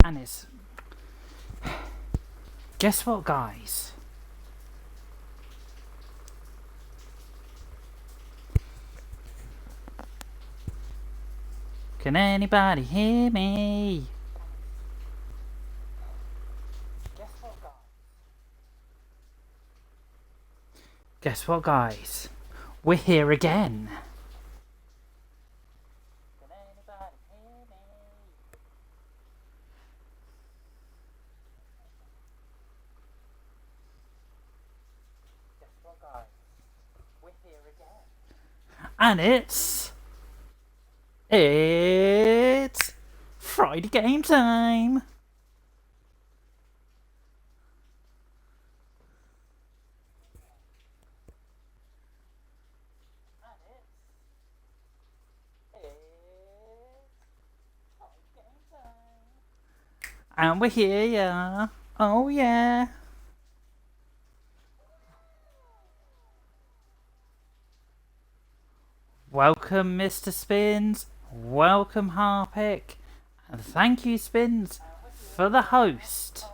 And it's... Guess what, guys? Can anybody hear me? Guess what, guys? We're here again. Can anybody hear me? Guess what, guys? We're here again. And it's Friday game time. And we're here, yeah. Oh, yeah. Welcome, Mr. Spins. Welcome, Harpic. And thank you, Spins, for the host.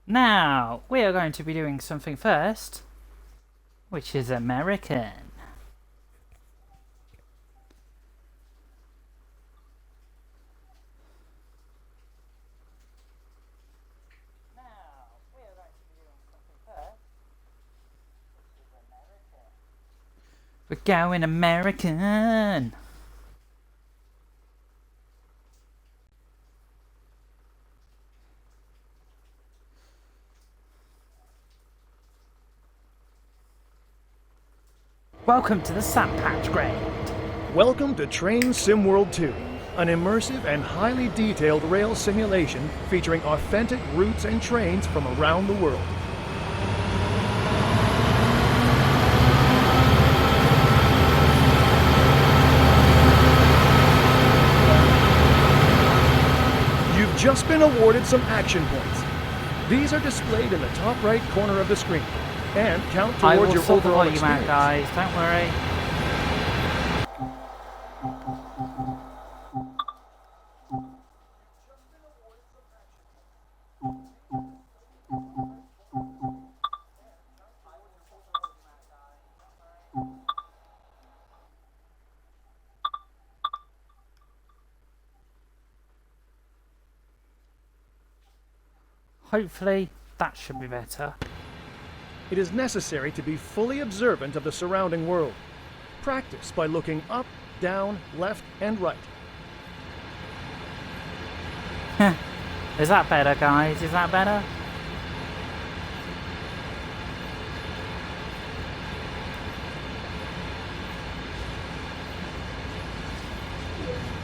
Now, we are going to be doing something first, which is American. We're going American. Welcome to the Sand Patch Grade. Welcome to Train Sim World 2, an immersive and highly detailed rail simulation featuring authentic routes and trains from around the world. You've just been awarded some action points. These are displayed in the top right corner of the screen and count towards your overall experience. I will sort the volume out, guys. Don't worry. Hopefully, that should be better. It is necessary to be fully observant of the surrounding world. Practice by looking up, down, left, and right. Is that better, guys? Is that better?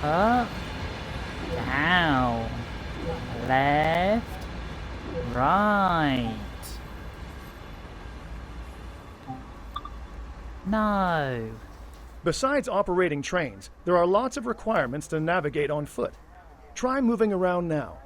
Up, down, left, right. No. Besides operating trains, there are lots of requirements to navigate on foot. Try moving around now.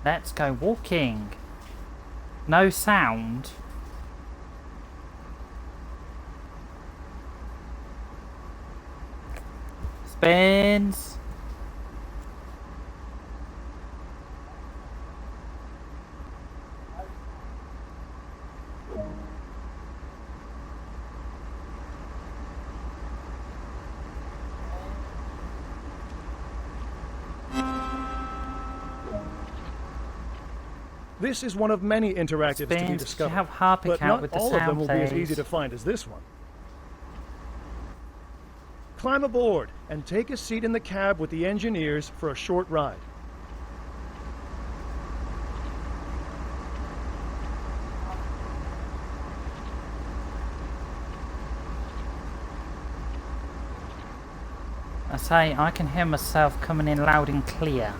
Let's go walking. No sound. Spins. This is one of many interactives to be Spins, discovered, could you have Harpic but out not with the all of them sound, will be as please? easy to find as this one. Climb aboard and take a seat in the cab with the engineers for a short ride. I say, I can hear myself coming in loud and clear.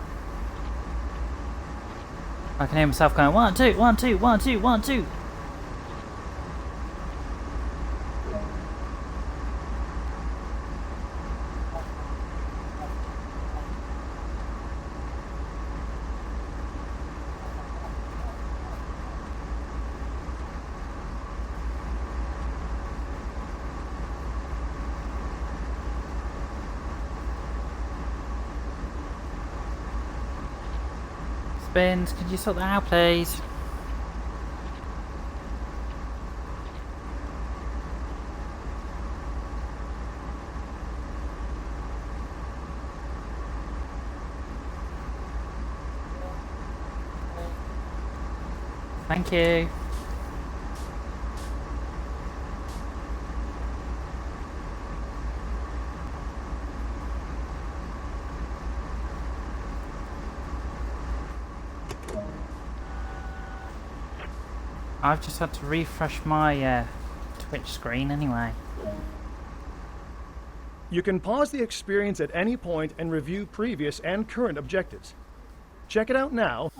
I can hear myself going 1, 2, 1, 2, 1, 2, 1, 2. Spins, could you sort that out, please? Thank you. I've just had to refresh my Twitch screen anyway. You can pause the experience at any point and review previous and current objectives. Check it out now.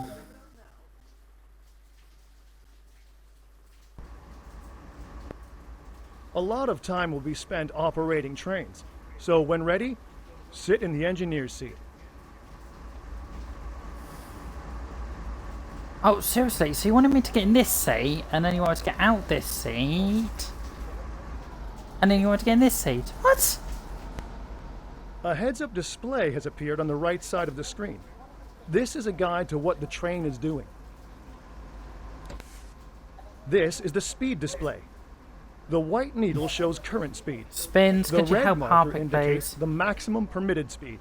A lot of time will be spent operating trains, so when ready, sit in the engineer's seat. Oh, seriously? So you wanted me to get in this seat, and then you wanted to get out this seat, and then you wanted to get in this seat? What? A heads-up display has appeared on the right side of the screen. This is a guide to what the train is doing. This is the speed display. The white needle shows current speed. Spins, The could you red help marker Harpic, indicates please? the maximum permitted speed.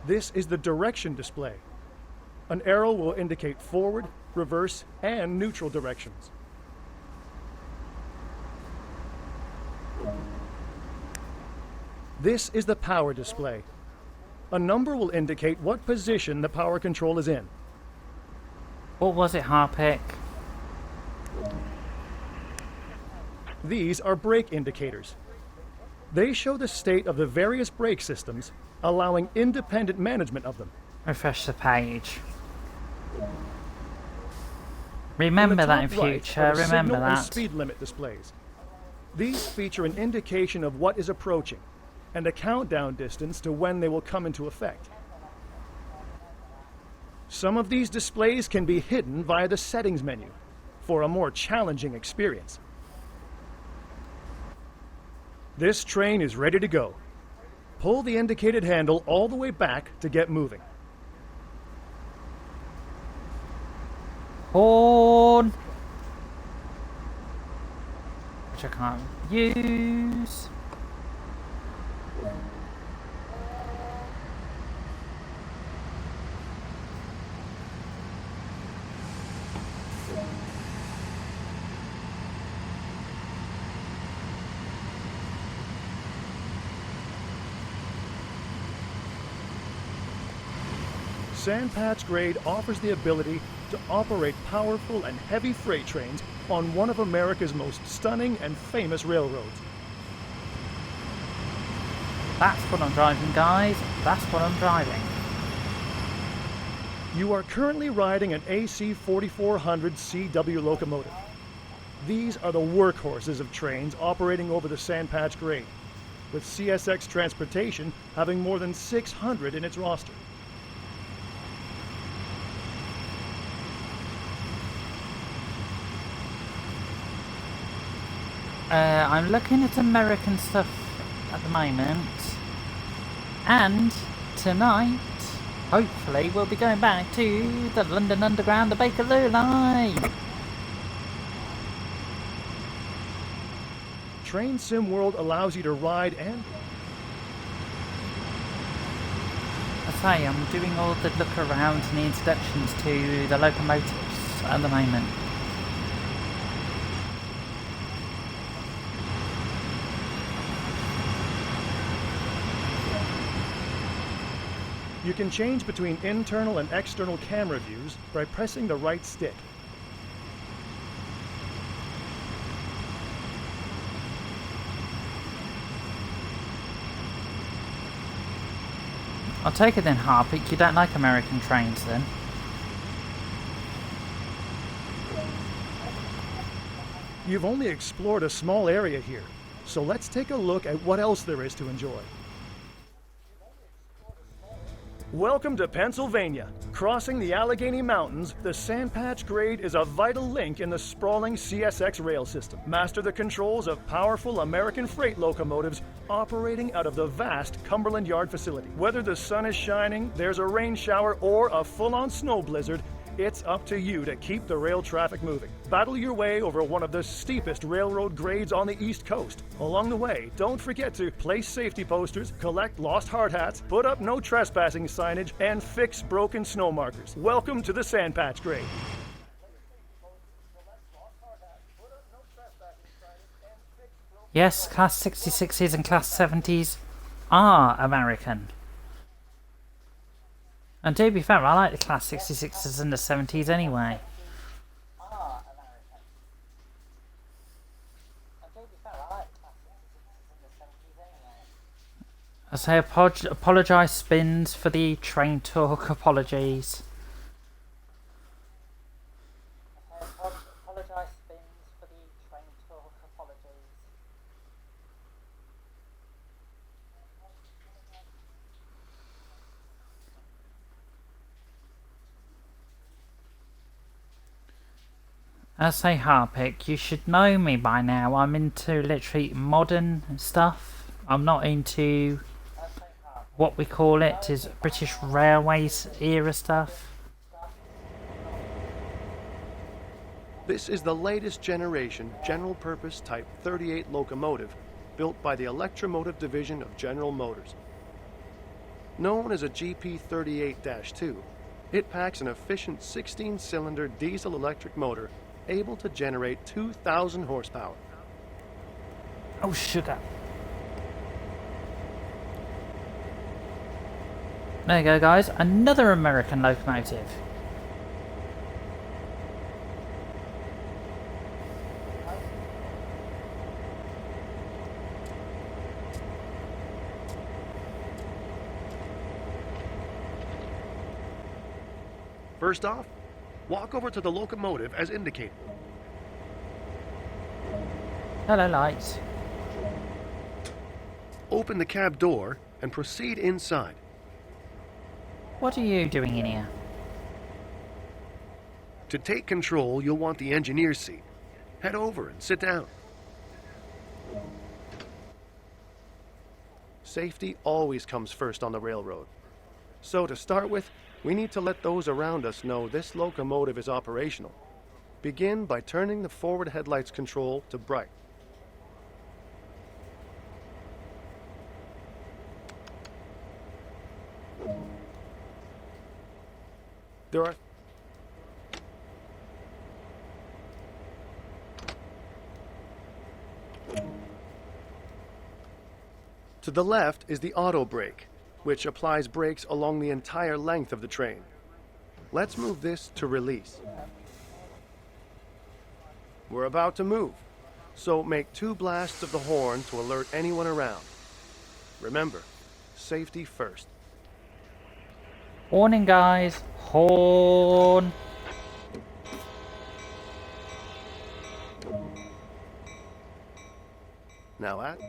This is the direction display. An arrow will indicate forward, reverse, and neutral directions. This is the power display. A number will indicate what position the power control is in. What was it, Harpic? These are brake indicators. They show the state of the various brake systems, allowing independent management of them. Refresh the page. In Remember the that in top right future, are the remember signal and that. speed limit displays. These feature an indication of what is approaching and a countdown distance to when they will come into effect. Some of these displays can be hidden via the settings menu for a more challenging experience. This train is ready to go. Pull the indicated handle all the way back to get moving. Horn! Which I can't use. Sandpatch Grade offers the ability to operate powerful and heavy freight trains on one of America's most stunning and famous railroads. That's what I'm driving, guys. That's what I'm driving. You are currently riding an AC 4400 CW locomotive. These are the workhorses of trains operating over the Sandpatch Grade, with CSX Transportation having more than 600 in its roster. I'm looking at American stuff at the moment, and tonight, hopefully, we'll be going back to the London Underground, the Bakerloo line. Train Sim World allows you to ride and I say, I'm doing all the look around and the introductions to the locomotives at the moment. you can change between internal and external camera views by pressing the right stick. I'll take it then, Harpic. You don't like American trains then? You've only explored a small area here, so let's take a look at what else there is to enjoy. Welcome to Pennsylvania. Crossing the Allegheny Mountains, the Sandpatch Grade is a vital link in the sprawling CSX rail system. Master the controls of powerful American freight locomotives operating out of the vast Cumberland Yard facility. Whether the sun is shining, there's a rain shower, or a full-on snow blizzard, it's up to you to keep the rail traffic moving. Battle your way over one of the steepest railroad grades on the East Coast. Along the way, don't forget to place safety posters, collect lost hard hats, put up no trespassing signage, and fix broken snow markers. Welcome to the Sandpatch Grade. Yes, Class 66s and Class 70s are American. And to be fair, I like the Class 66s and the 70s anyway. I say apologise, Spins, for the train talk. Apologies. I say, Harpic, you should know me by now. I'm into literally modern stuff. I'm not into what we call it is British Railways era stuff. This is the latest generation general purpose Type 38 locomotive built by the Electromotive Division of General Motors. Known as a GP38-2, it packs an efficient 16-cylinder diesel-electric motor able to generate 2,000 horsepower. Oh, sugar. There you go, guys. Another American locomotive. First off, walk over to the locomotive as indicated. Hello, lights. Open the cab door and proceed inside. What are you doing in here? To take control, you'll want the engineer's seat. Head over and sit down. Safety always comes first on the railroad. So to start with, we need to let those around us know this locomotive is operational. Begin by turning the forward headlights control to bright. There are To the left is the auto brake, which applies brakes along the entire length of the train. Let's move this to release. We're about to move, so make 2 blasts of the horn to alert anyone around. Remember, safety first. Warning, guys. Horn. Now at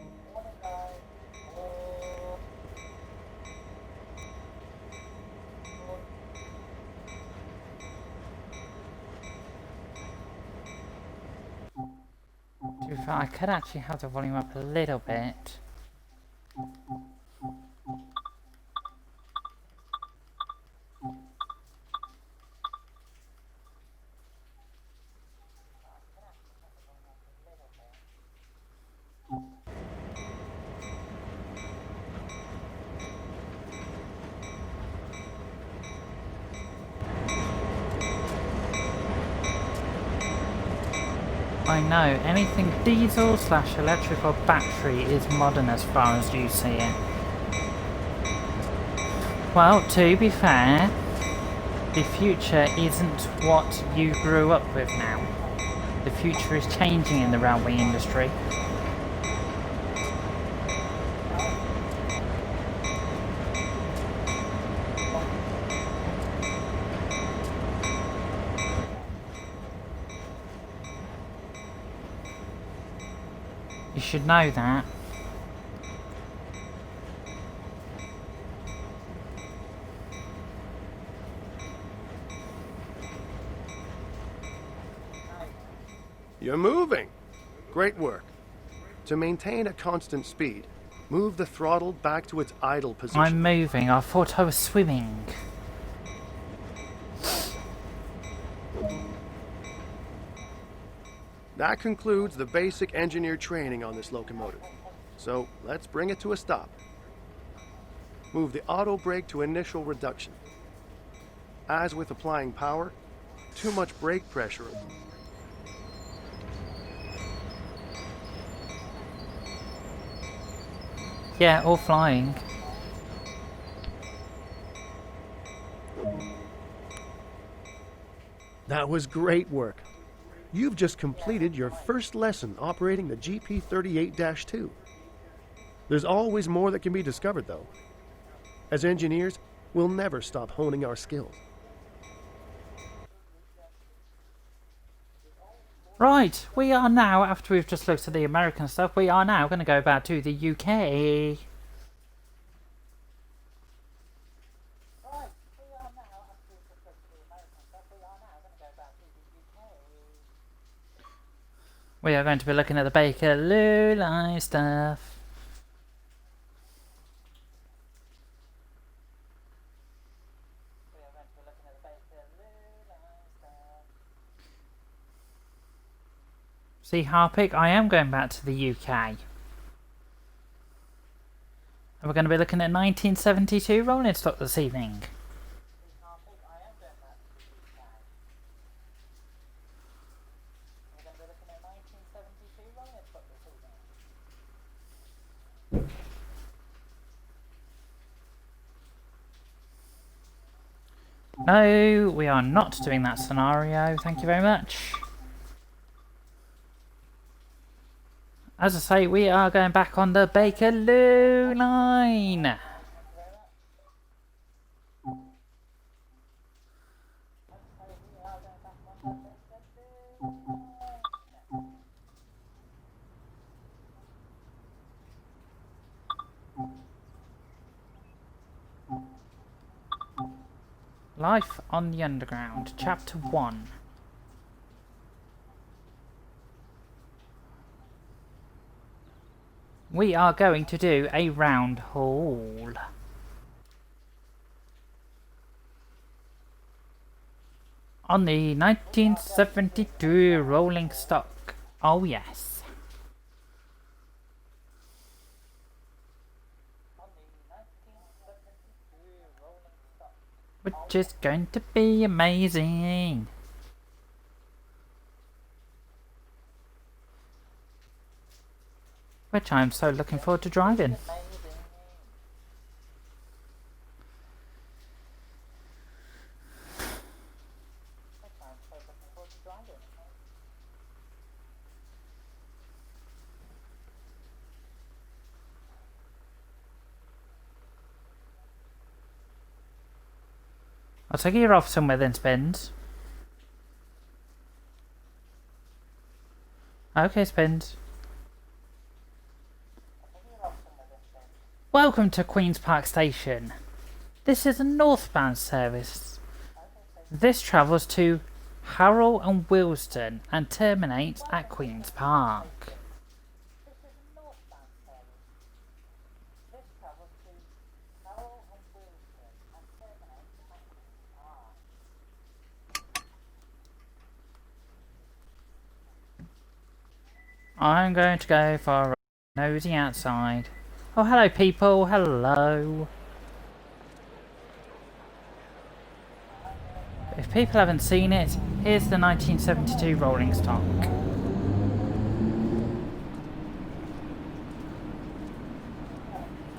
To be fair, I could actually have the volume up a little bit. I know, anything diesel / electric or battery is modern as far as you see it. Well, to be fair, the future isn't what you grew up with now. The future is changing in the railway industry. should know that. You're moving. Great work. To maintain a constant speed, move the throttle back to its idle position. I'm moving. I thought I was swimming. That concludes the basic engineer training on this locomotive. So let's bring it to a stop. Move the auto brake to initial reduction. As with applying power, too much brake pressure. Yeah, all flying. That was great work. You've just completed your first lesson operating the GP38-2. There's always more that can be discovered, though. As engineers, we'll never stop honing our skills. Right, we are now, after we've just looked at the American stuff, we are now going to go back to the UK. We are going to be looking at the Bakerloo line stuff. See, Harpic, I am going back to the UK. And we're going to be looking at 1972 rolling stock this evening. No, we are not doing that scenario, thank you very much. As I say, we are going back on the Bakerloo line. Life on the Underground, Chapter 1. We are going to do a round haul. On the 1972 rolling stock. Oh yes. Which is going to be amazing. Which I'm so looking forward to driving. I'll take you off somewhere then, Spins. Okay, Spins. Welcome to Queen's Park Station. This is a northbound service. This travels to Harrow and Willesden and terminates at Queen's Park. I'm going to go for a nosy outside. Oh, hello people, hello. If people haven't seen it, here's the 1972 rolling stock.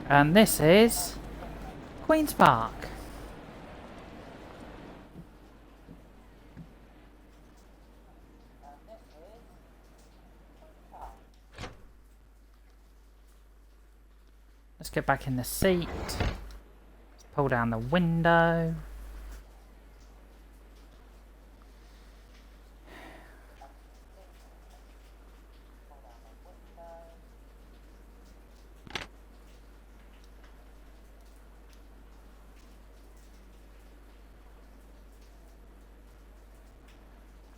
And this is Queen's Park. Let's get back in the seat. Let's pull down the window.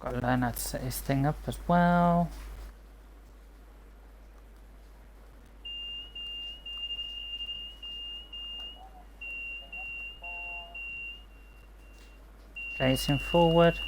Gotta learn how to set this thing up as well. Facing forward.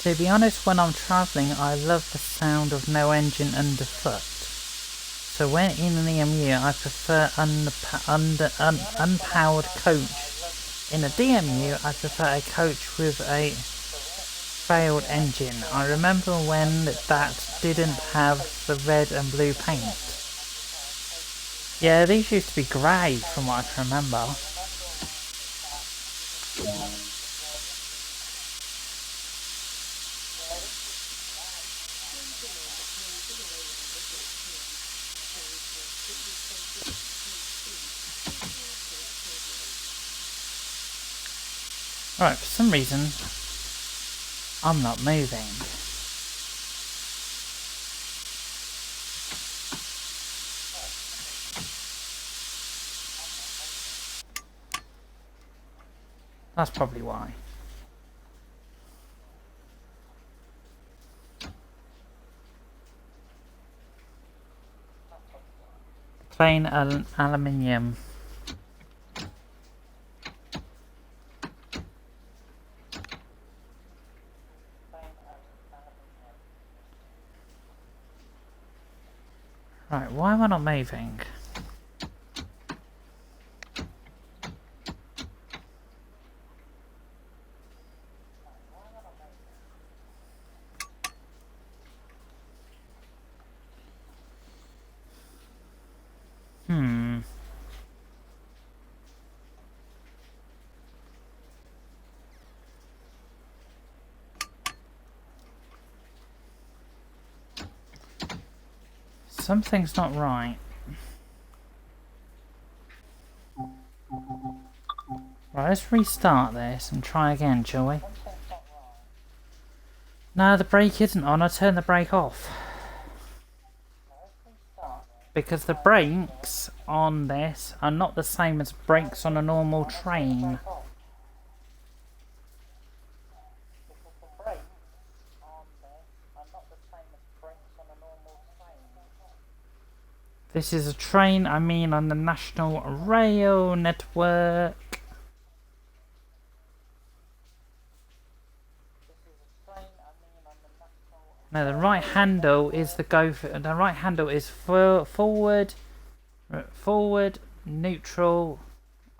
To be honest, when I'm travelling, I love the sound of no engine underfoot. So when in the EMU, I prefer unpowered coach. In a DMU, I prefer a coach with a failed engine. I remember when that didn't have the red and blue paint. Yeah, these used to be grey from what I can remember. Right, for some reason, I'm not moving. That's probably why. Plain aluminium. Right, why am I not moving? Something's not right. Right, let's restart this and try again, shall we? No, the brake isn't on. I turned the brake off. Because the brakes on this are not the same as brakes on a normal train. This is a train, I mean, on the National Rail Network. Now the right handle is the the right handle is forward, neutral,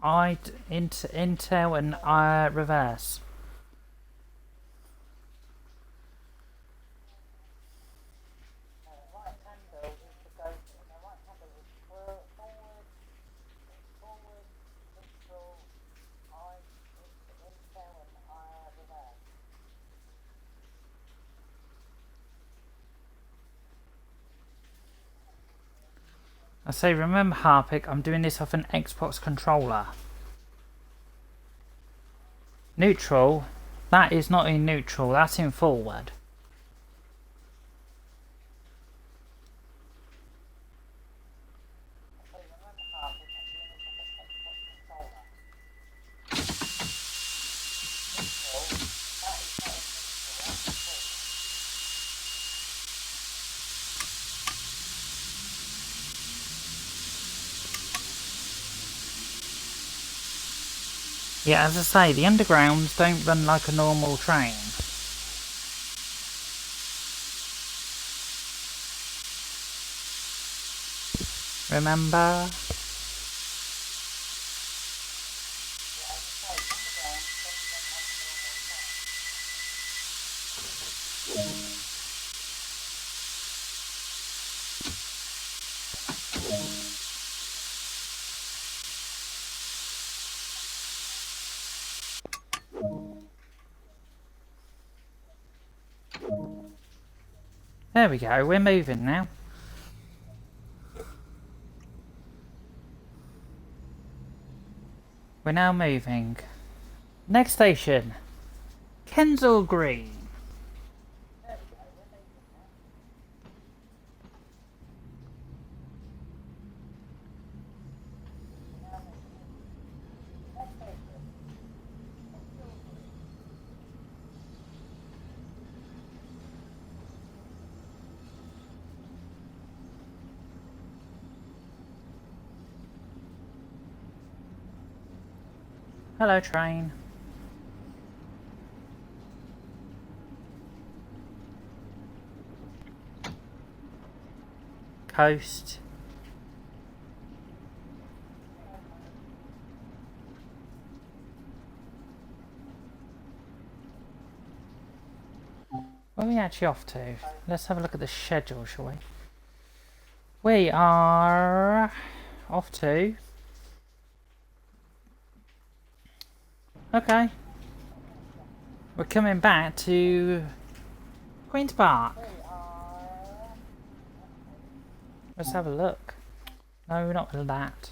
intel, and reverse. I say, remember Harpic, I'm doing this off an Xbox controller. Neutral, that is not in neutral, that's in forward. Yeah, as I say, the undergrounds don't run like a normal train. Remember? There we go, we're moving now. We're now moving. Next station, Kensal Green. Hello, train. Coast. Where are we actually off to? Let's have a look at the schedule, shall we? We are off to... Okay. We're coming back to Queen's Park. Let's have a look. No, not that.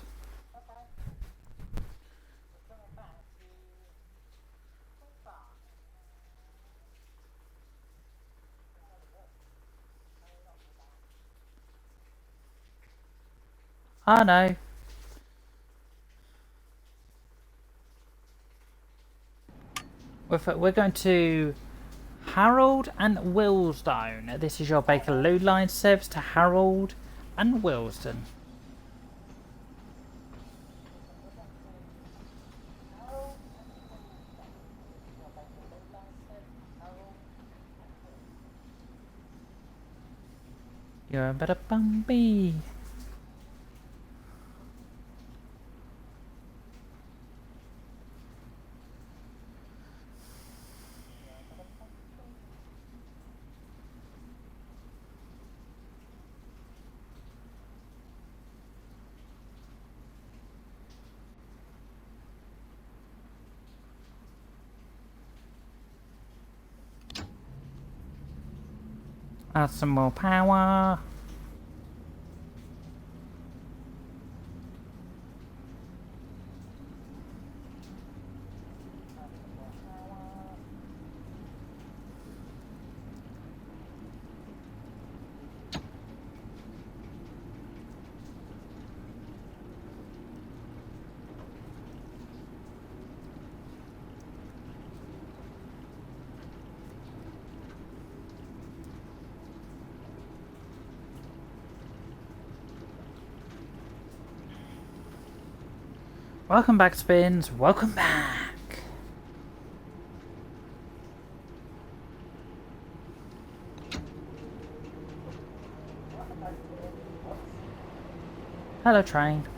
Oh no. We're going to Harold and Willesden. This is your Bakerloo line service to Harold and Willesden. You're a better bumby. Add some more power. Welcome back, Spins. Welcome back. Hello, train.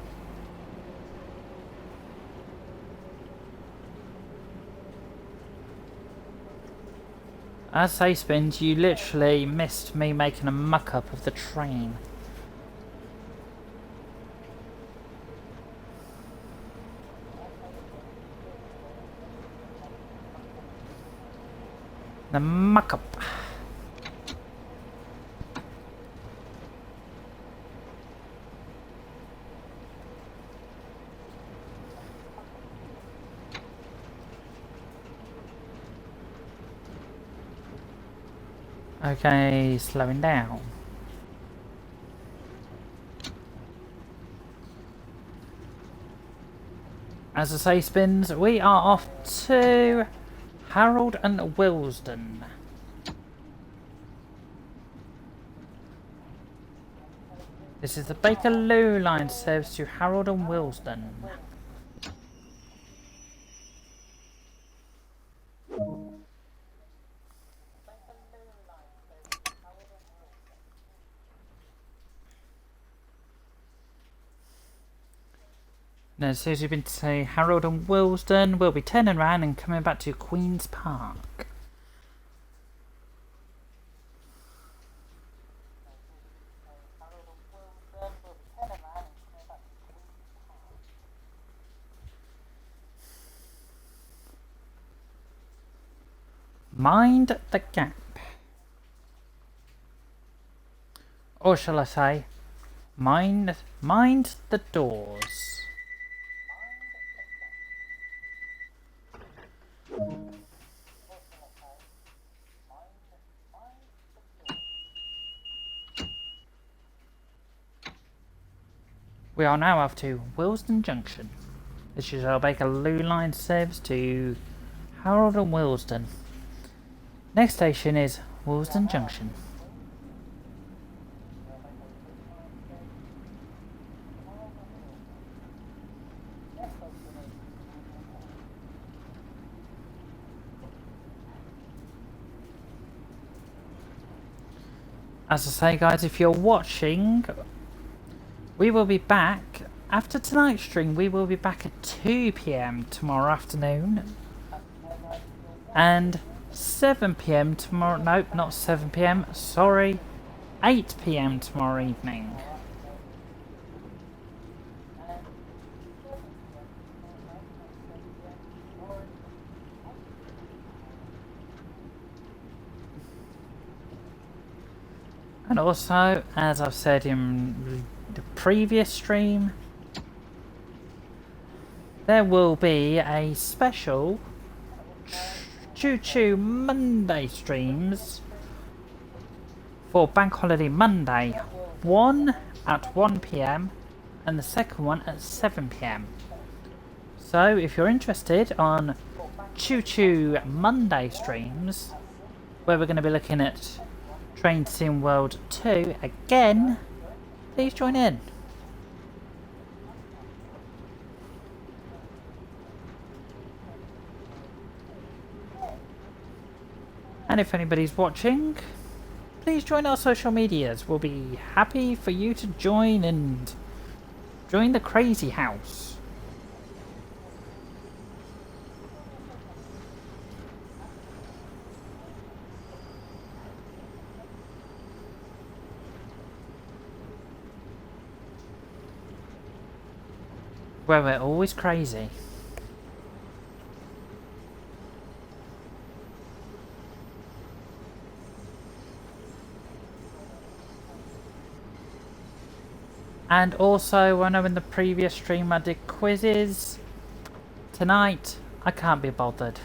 As I say, Spins, you literally missed me making a muck-up of the train. The muck-up. Okay, slowing down. As I say, Spins, we are off to Harold and Willesden. This is the Bakerloo line service to Harold and Willesden. Now, as soon as we've been to Harold and Willesden, we'll be turning around and coming back to Queen's Park. Mind the gap. Or shall I say, mind the doors. We are now off to Willesden Junction. This is our Bakerloo line service to Harold and Willesden. Next station is Willesden Junction. As I say, guys, if you're watching, we will be back after tonight's stream. We will be back at 2 PM tomorrow afternoon, and 7 PM tomorrow. Nope, not 7 PM. Sorry, 8 PM tomorrow evening. And also, as I've said in the previous stream, there will be a special Choo Choo Monday streams for Bank Holiday Monday. One at 1 PM and the second one at 7 PM. So if you're interested on Choo Choo Monday streams, where we're going to be looking at Train Sim World 2 again, please join in. And if anybody's watching, please join our social medias. We'll be happy for you to join and join the crazy house. Where we're always crazy. And also, I know in the previous stream I did quizzes. Tonight, I can't be bothered.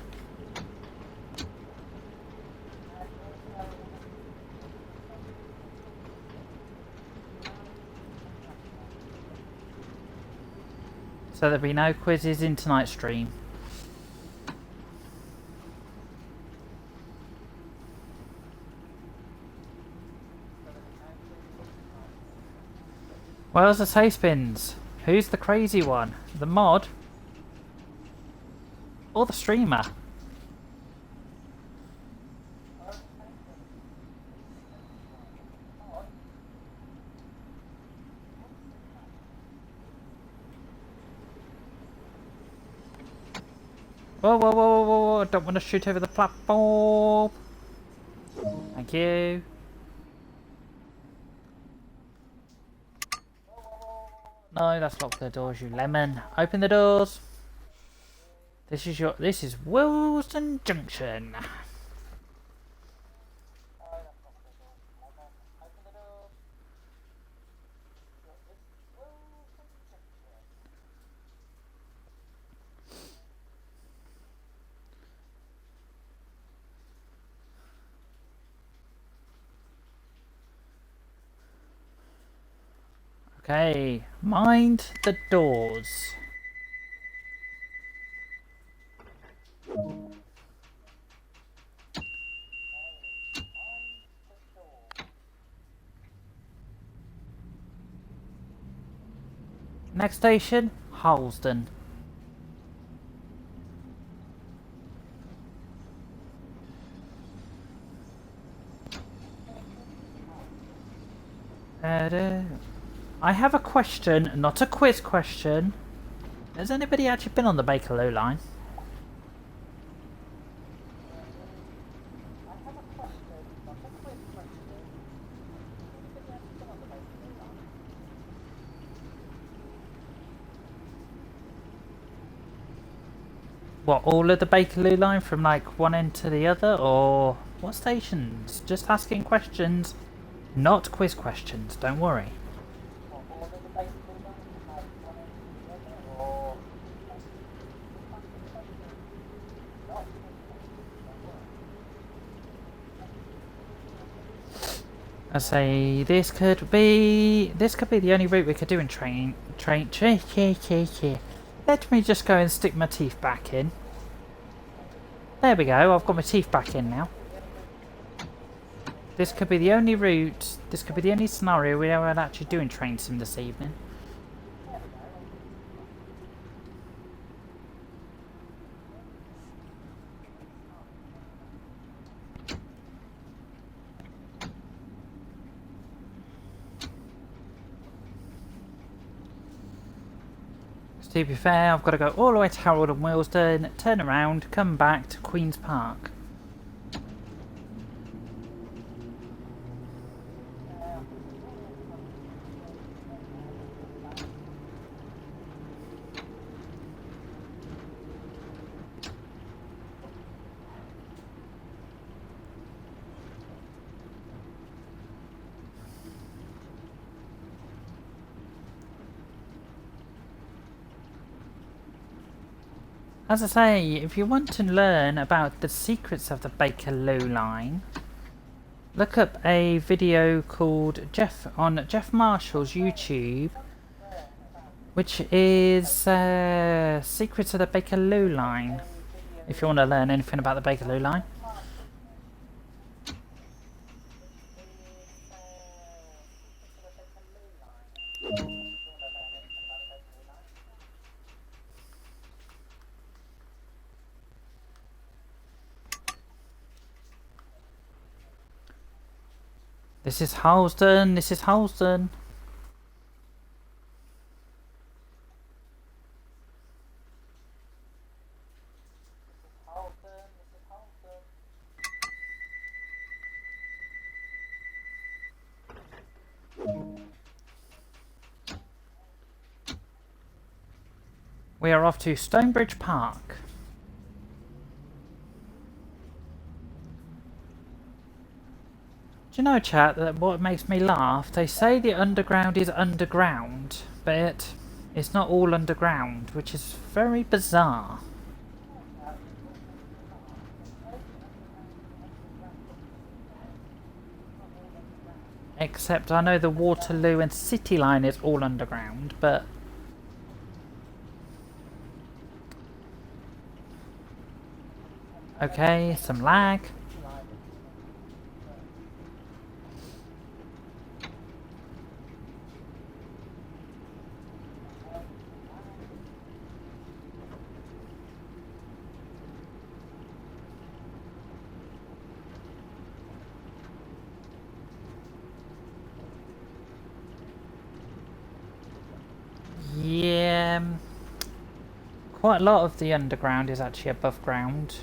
So there'll be no quizzes in tonight's stream. Where's the safe spins? Who's the crazy one? The mod? Or the streamer? Whoa, whoa, whoa, whoa, whoa, I don't want to shoot over the platform. Thank you. No, that's locked the doors, you lemon. Open the doors. This is Willesden Junction. Okay, mind the doors. Next station, Harlesden. I have a question, not a quiz question. Has anybody actually been on the Bakerloo line? What, all of the Bakerloo line from like one end to the other, or what stations? Just asking questions. Not quiz questions, don't worry. I say this could be the only route we could do in train. Let me just go and stick my teeth back in. There we go. I've got my teeth back in now. This could be the only route. This could be the only scenario where we're actually doing train sim this evening. To be fair, I've got to go all the way to Harold and Willesden, turn around, come back to Queen's Park. As I say, if you want to learn about the secrets of the Bakerloo line, look up a video called on Jeff Marshall's YouTube, which is Secrets of the Bakerloo line, if you want to learn anything about the Bakerloo line. This is Harlesden, this is Harlesden. We are off to Stonebridge Park. Do you know, chat, that what makes me laugh? They say the underground is underground, but it's not all underground, which is very bizarre. Except I know the Waterloo and City line is all underground, but... Okay, some lag. Yeah, quite a lot of the underground is actually above ground.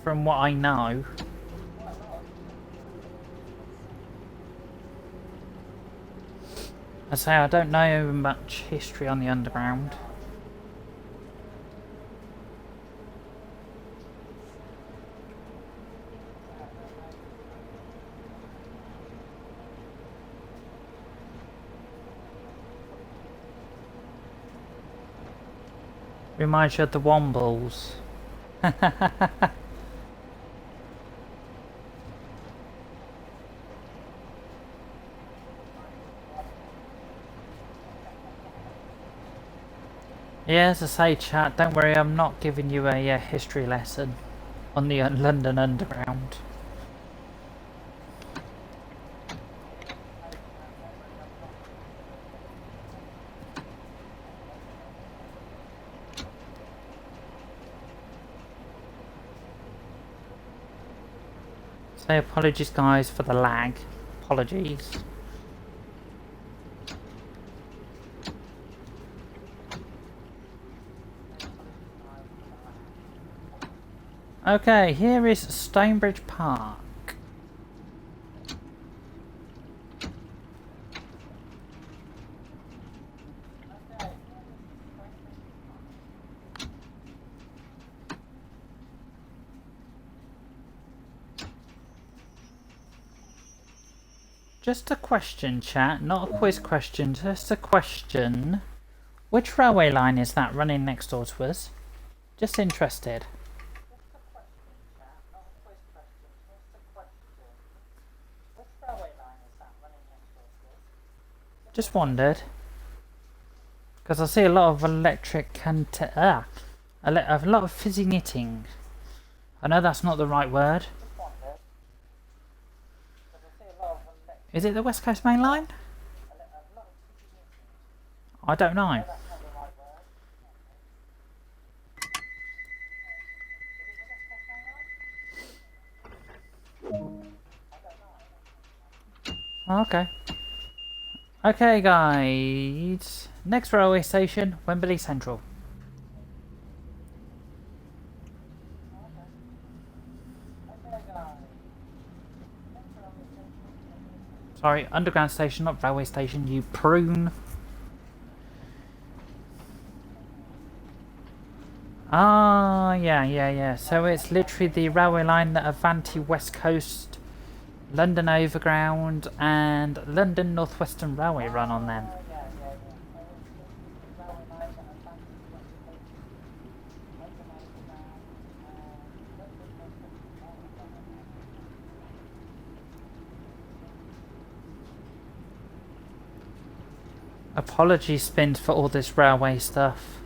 From what I know. I say I don't know much history on the underground. Reminds you of the Wombles. Yeah, as I say, chat, don't worry, I'm not giving you a history lesson on the London Underground. So apologies guys for the lag. Apologies. Okay, here is Stonebridge Park. Just a question, chat, not a quiz question, just a question. Which railway line is that running next door to us? Just interested. Just wondered. Because I see a lot of electric a lot of fizzy knitting. I know that's not the right word. Is it the West Coast Main Line? I don't know. Okay. Okay, guys. Next railway station, Wembley Central. Sorry, underground station, not railway station, you prune. Ah, yeah. So it's literally the railway line that Avanti West Coast, London Overground, and London North Western Railway run on then. Apologies, Spins, for all this railway stuff.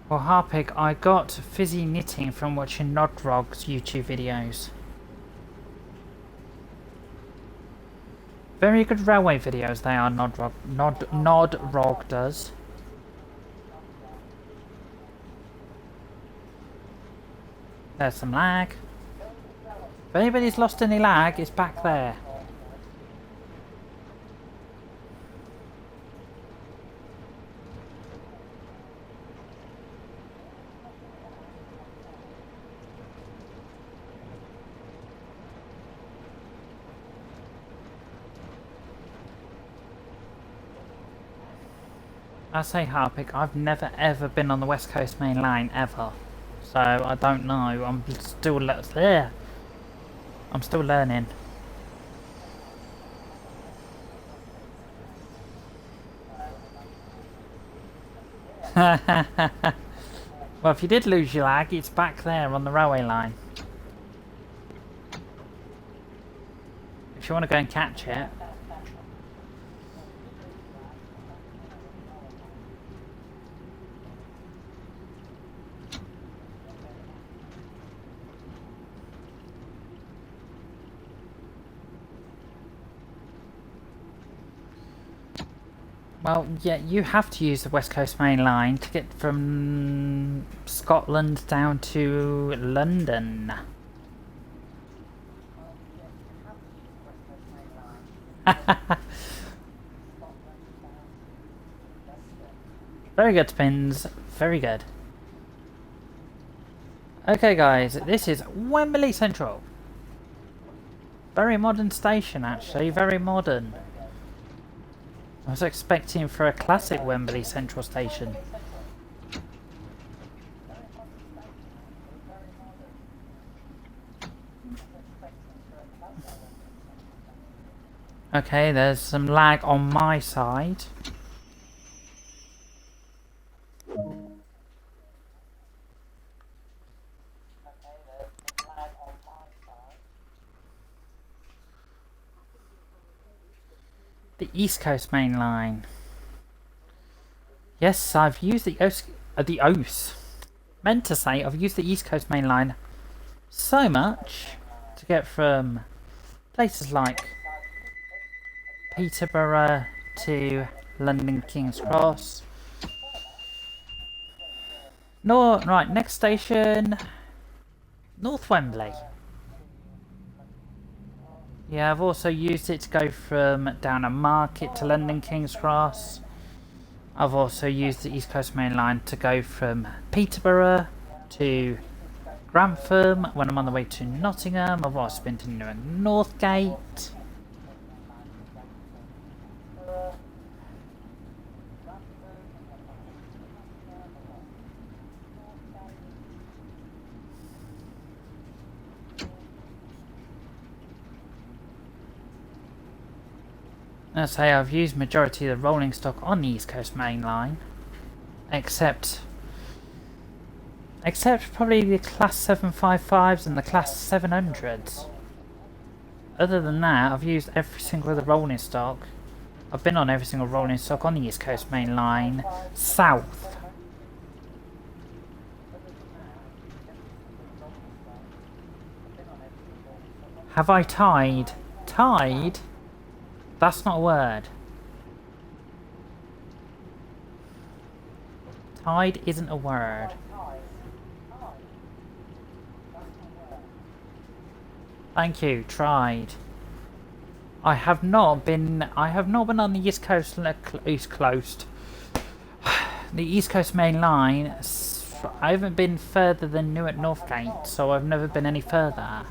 Well, Harpig, I got fizzy knitting from watching Nodrog's YouTube videos. Very good railway videos they are, Nodrog does. There's some lag. If anybody's lost any lag, it's back there. I say, Harpig, I've never ever been on the West Coast Main Line ever, so I don't know. I'm still there. I'm still learning. Well, if you did lose your lag, it's back there on the railway line. If you want to go and catch it. Well, yeah, you have to use the West Coast Main Line to get from Scotland down to London. Very good, Spins. Very good. Okay, guys, this is Wembley Central. Very modern station, actually. Very modern. I was expecting for a classic Wembley Central station. Okay, there's some lag on my side. The East Coast Main Line. Yes, I've used the OS. Meant to say I've used the East Coast Main Line so much to get from places like Peterborough to London King's Cross. Right, next station, North Wembley. Yeah, I've also used it to go from down a market to London King's Cross. I've also used the East Coast Main Line to go from Peterborough to Grantham. When I'm on the way to Nottingham, I've also been to Northgate. I say I've used majority of the rolling stock on the East Coast Main Line, except probably the Class 755s and the Class 700s. Other than that, I've used every single of the rolling stock. I've been on every single rolling stock on the East Coast Main Line south. Have I tied? Tied? That's not a word. Tied isn't a word. Thank you, tried. I have not been on the East Coast, the East Coast Main Line. I haven't been further than Newark Northgate, so I've never been any further.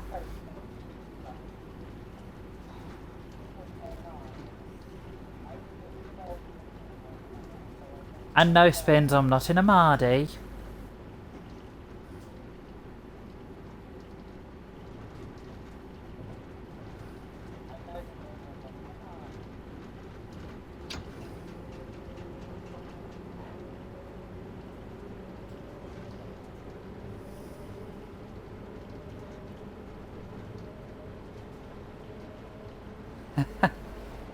And no spins, I'm not in a Mardy.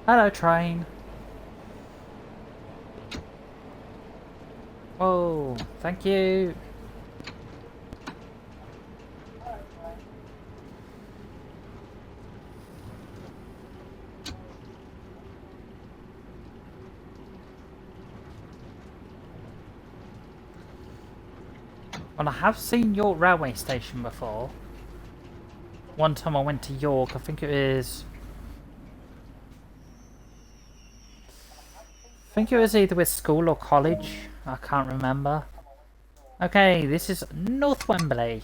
Hello, train. Oh, thank you. Well, I have seen York Railway Station before. One time I went to York, I think it was... either with school or college. I can't remember. Okay, this is North Wembley.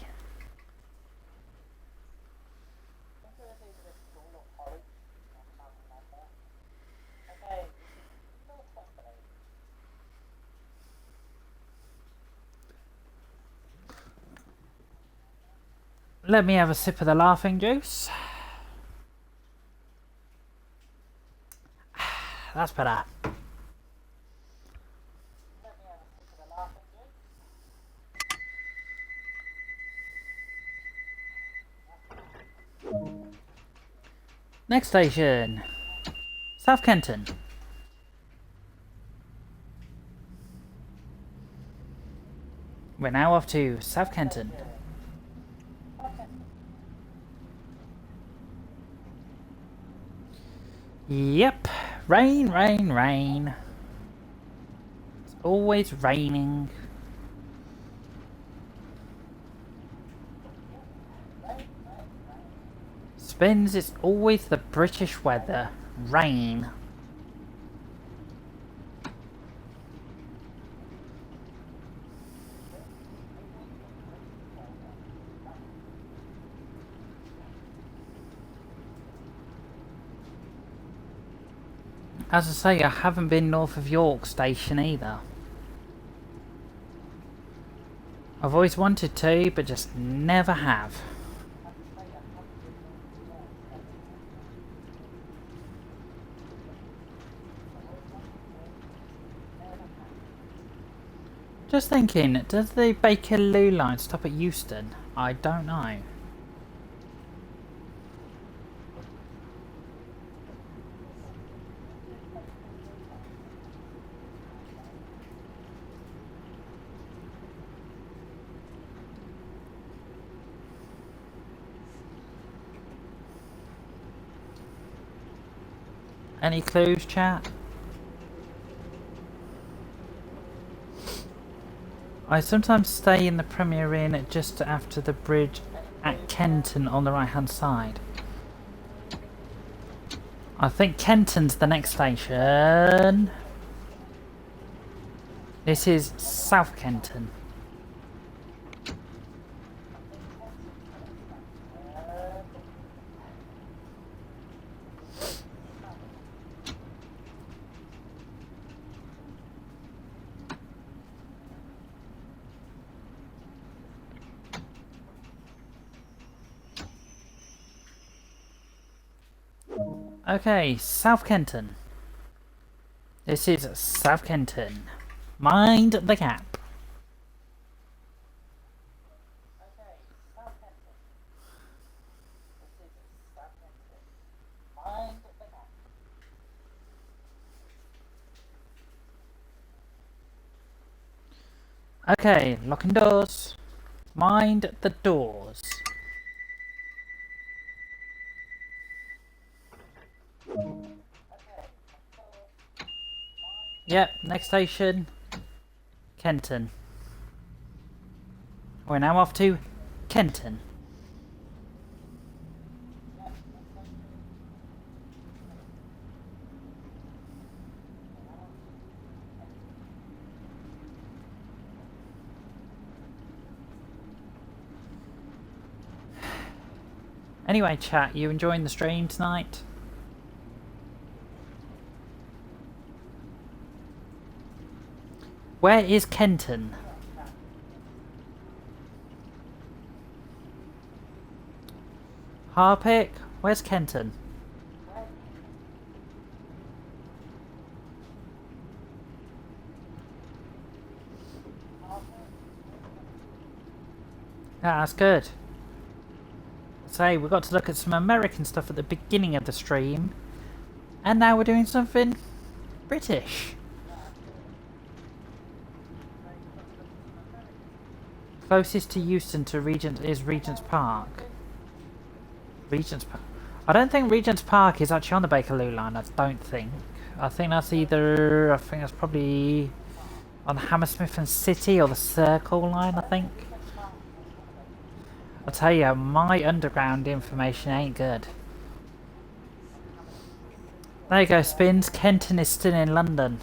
Let me have a sip of the laughing juice. That's better. Next station, South Kenton. We're now off to South Kenton. Yep, rain, rain, rain. It's always raining. Spins, it's always the British weather. Rain. As I say, I haven't been north of York Station either. I've always wanted to, but just never have. Just thinking, does the Bakerloo line stop at Euston? I don't know. Any clues, chat? I sometimes stay in the Premier Inn just after the bridge at Kenton on the right hand side. I think Kenton's the next station. This is South Kenton. Okay, South Kenton. This is South Kenton. Mind the gap. Okay, locking doors. Mind the doors. Yep, next station, Kenton. We're now off to Kenton. Anyway, chat, you enjoying the stream tonight? Where is Kenton? Harpic? Where's Kenton? Yeah, that's good. So we got to look at some American stuff at the beginning of the stream, and now we're doing something British. Closest to Euston to Regent is Regent's Park. Regent's Park. I don't think Regent's Park is actually on the Bakerloo line. I don't think. I think that's either. I think that's probably on the Hammersmith and City or the Circle line. I think. I'll tell you, my underground information ain't good. There you go, Spins. Kenton is still in London.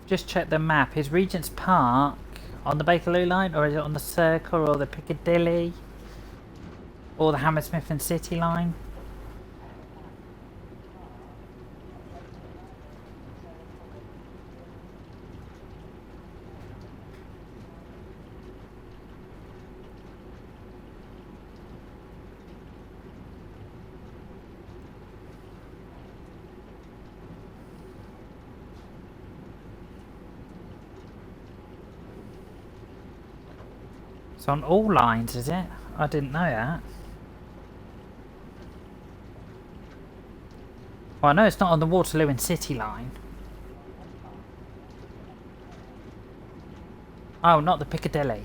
Just check the map. Is Regent's Park on the Bakerloo line, or is it on the Circle or the Piccadilly or the Hammersmith and City line? It's on all lines, is it? I didn't know that. Well, I know it's not on the Waterloo and City line. Oh, not the Piccadilly.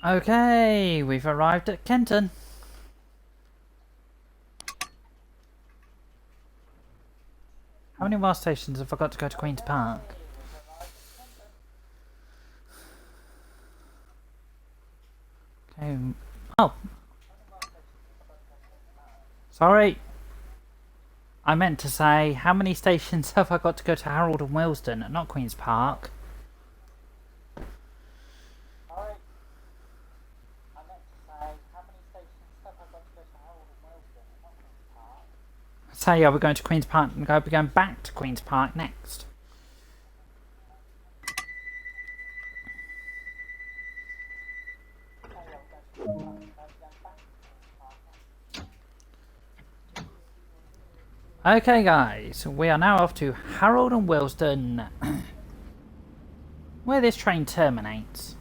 Okay, we've arrived at Kenton. How many more stations have I got to go to Queen's Park? Okay. Oh! Sorry! I meant to say, how many stations have I got to go to Harold and Willesden, not Queen's Park? So yeah, we're going to Queen's Park and we're going back to Queen's Park next. Okay guys, we are now off to Harold and Willesden, where this train terminates.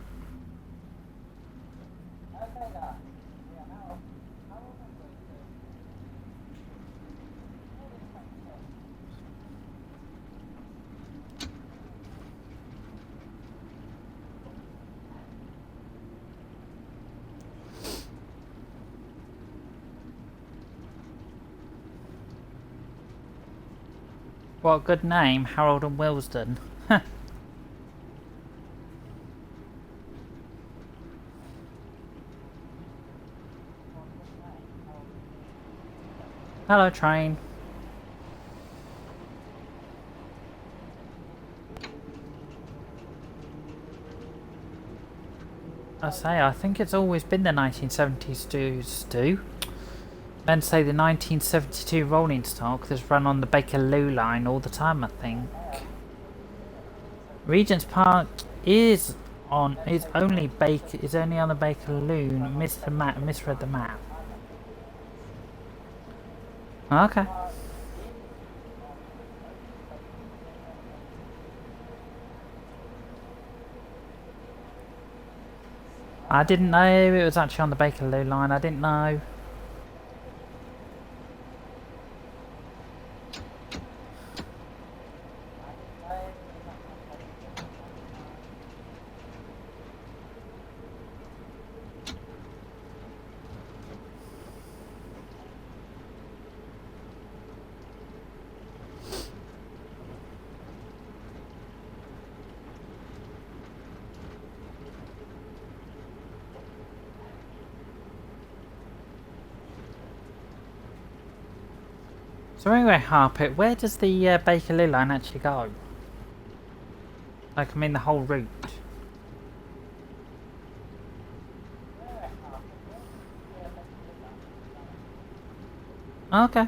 What a good name, Harold and Willesden. Hello train. I think it's always been the 1970s Stu. Meant to say the 1972 rolling stock that's run on the Bakerloo line all the time, I think. Regent's Park is only on the Bakerloo. Misread the map. Okay. I didn't know it was actually on the Bakerloo line. I didn't know. So anyway, Harpit, where does the Bakerloo line actually go? Like, I mean the whole route. Okay.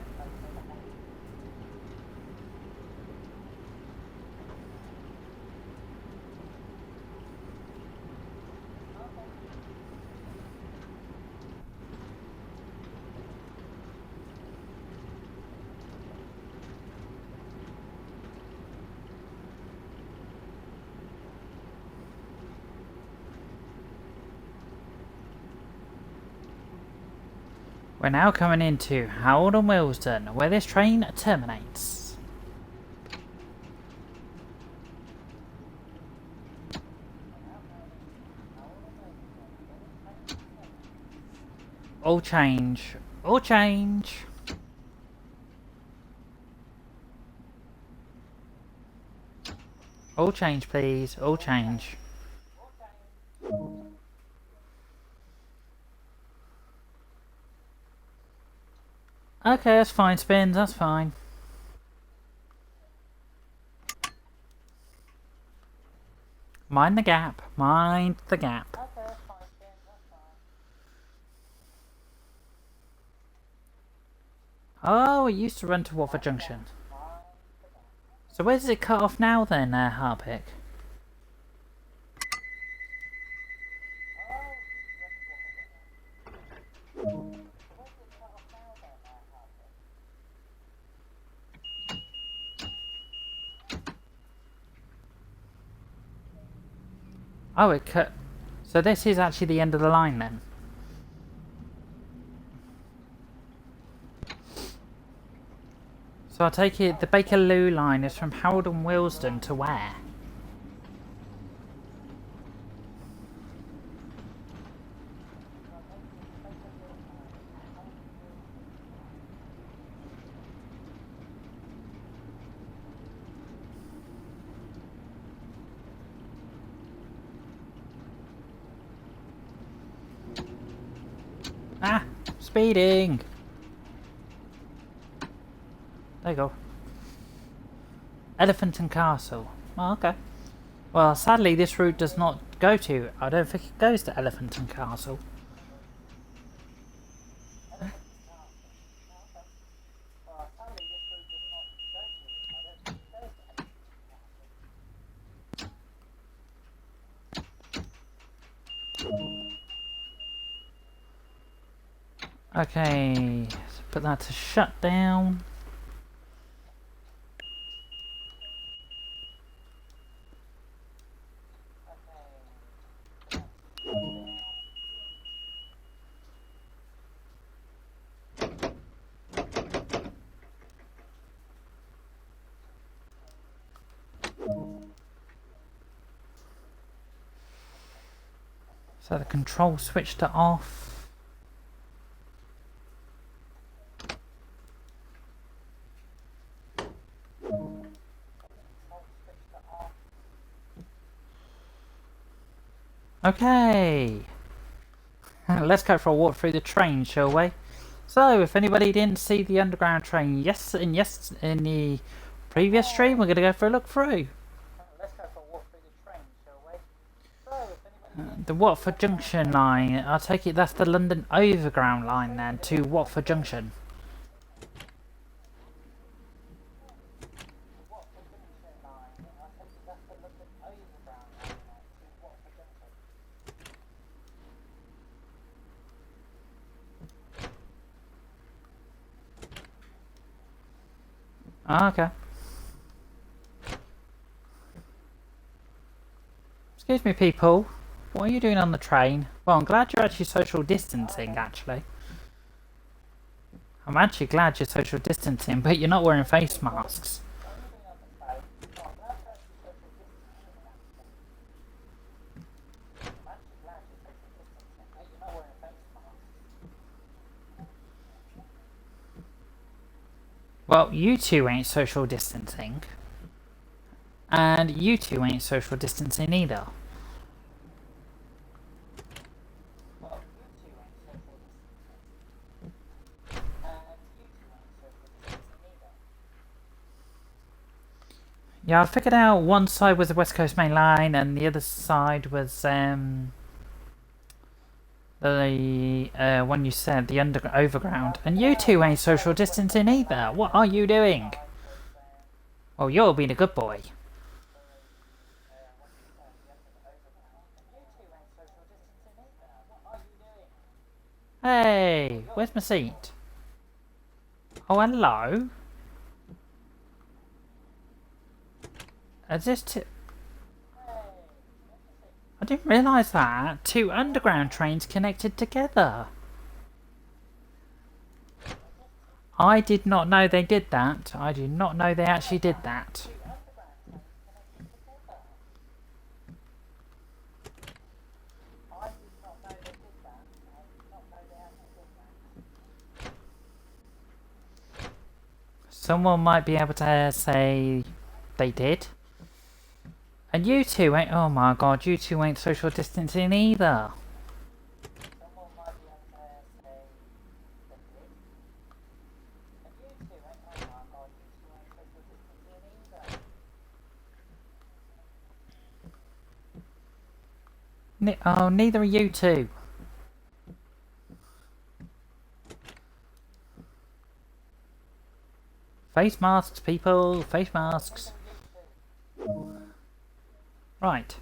We're now coming into Harold and Willesden, where this train terminates. All change. All change. All change, please. All change. Okay, that's fine, Spins, that's fine. Mind the gap, mind the gap. Okay, that's fine, Spins, that's fine. Oh, it used to run to Watford Junction. So where does it cut off now then, Harpic? Oh, it cut. So this is actually the end of the line then. So I take it the Bakerloo line is from Harold and Willesden to where? Ah! Speeding! There you go. Elephant and Castle. Oh, okay. Well, sadly this route does not go to... I don't think it goes to Elephant and Castle. Okay, so put that to shut down. So the control switched it off. Okay. Let's go for a walk through the train, shall we? So, if anybody didn't see the underground train in the previous stream, we're going to go for a look through. Let's go for a walk through the train, shall we? So, the Watford Junction line. I take it that's the London Overground line then to Watford Junction. Ah, okay. Excuse me, people. What are you doing on the train? Well, I'm glad you're actually social distancing, actually. I'm actually glad you're social distancing, but you're not wearing face masks. Well, you two ain't social distancing. And you two ain't social distancing either. Yeah, I figured out one side was the West Coast Main Line and the other side was the one you said, the overground. And you two ain't social distancing either. What are you doing? Well, you're being a good boy. Hey, where's my seat? Oh, hello. Is this I didn't realise that. Two underground trains connected together. I did not know they did that. I did not know they actually did that. Someone might be able to say they did. And you two ain't, oh my god, you two ain't social distancing either. Oh, neither are you two. Face masks, people, face masks. Right.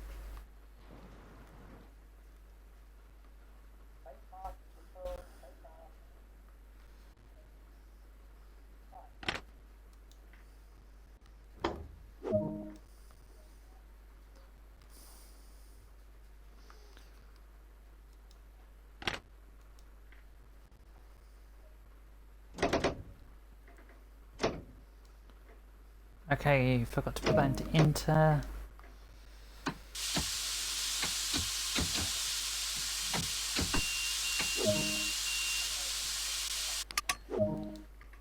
Okay, forgot to put that into enter.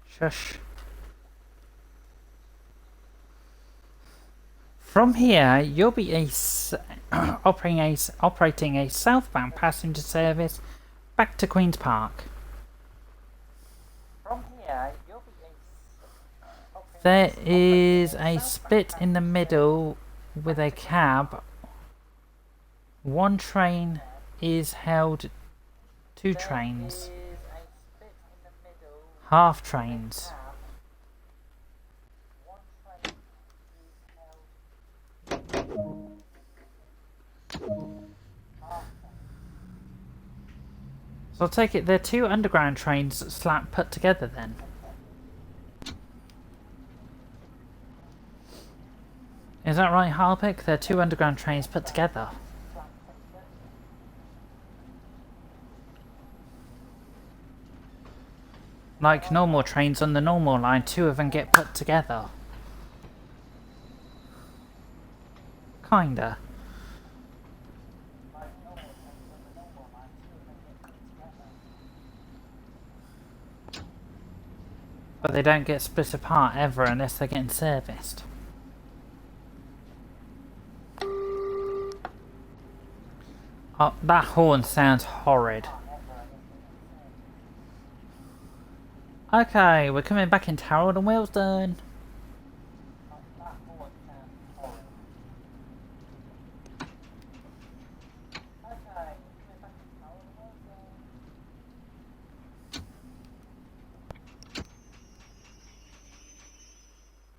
Shush. From here, you'll be operating a southbound passenger service back to Queen's Park. From here, you'll be there is a split in the middle with a cab. One train is held. Two trains. Half trains. So I'll take it they're two underground trains put together then. Is that right, Harpic? They're two underground trains put together. Like normal trains on the normal line, two of them get put together. Kinda. But they don't get split apart ever unless they're getting serviced. Oh, that horn sounds horrid. Okay, we're coming back into Harold and Willesden.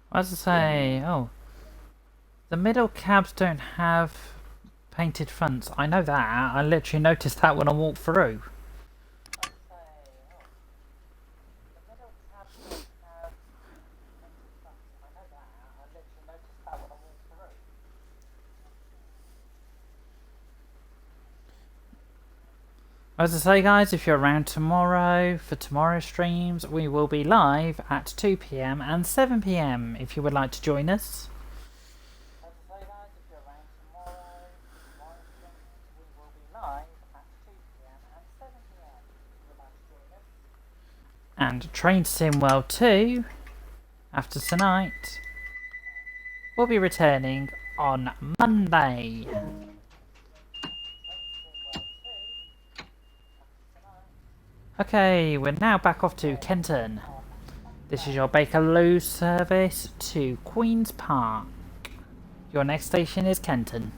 As I say, oh, the middle cabs don't have painted fronts. I know that. I literally noticed that when I walked through. As I say, guys, if you're around tomorrow for tomorrow's streams, we will be live at 2 PM and 7 PM if you would like to join us. And Train Sim World 2, after tonight, will be returning on Monday. Okay, we're now back off to Kenton. This is your Bakerloo service to Queen's Park. Your next station is Kenton.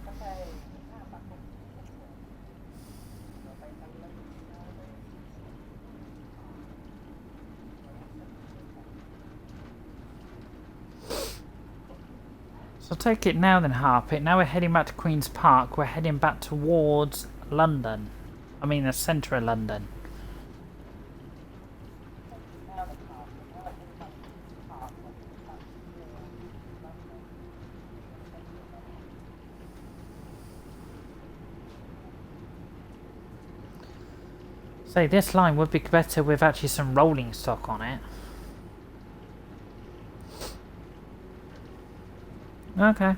So take it now then, Harpit. Now we're heading back to Queen's Park. We're heading back towards London. I mean the centre of London. Say, this line would be better with actually some rolling stock on it. Okay.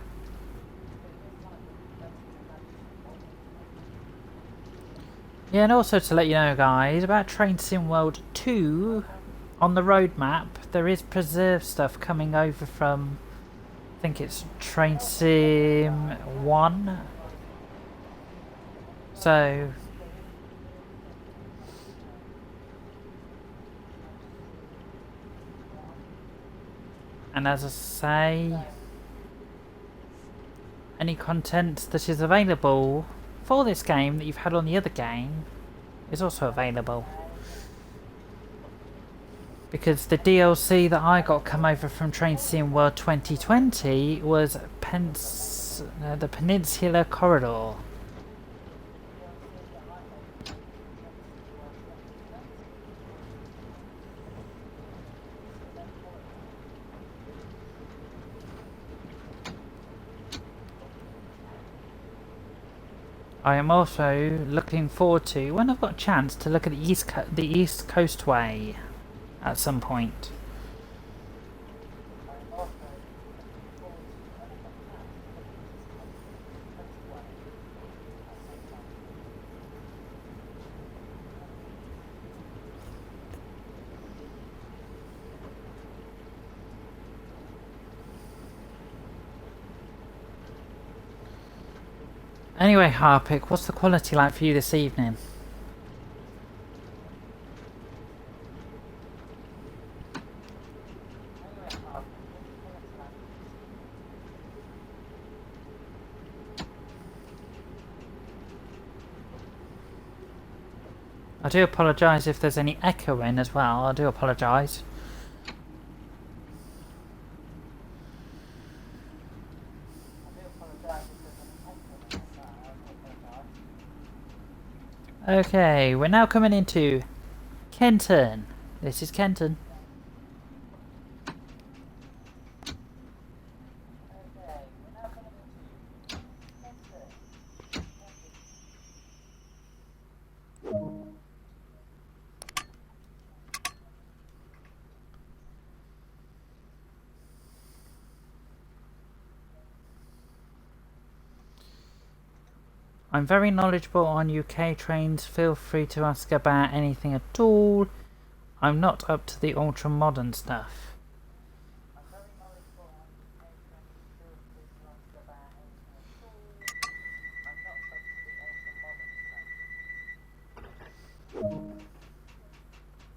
Yeah, and also to let you know, guys, about Train Sim World 2, on the roadmap, there is preserved stuff coming over from, I think it's Train Sim 1. So, and as I say, any content that is available for this game that you've had on the other game is also available. Because the DLC that I got come over from Train Sim World 2020 was the Peninsula Corridor. I am also looking forward to, when I've got a chance, to look at the East Coast Way at some point. Anyway, Harpic, what's the quality like for you this evening? I do apologise if there's any echoing as well, I do apologise. Okay, we're now coming into Kenton. This is Kenton. I'm very knowledgeable on UK trains, feel free to ask about anything at all. I'm not up to the ultra modern stuff.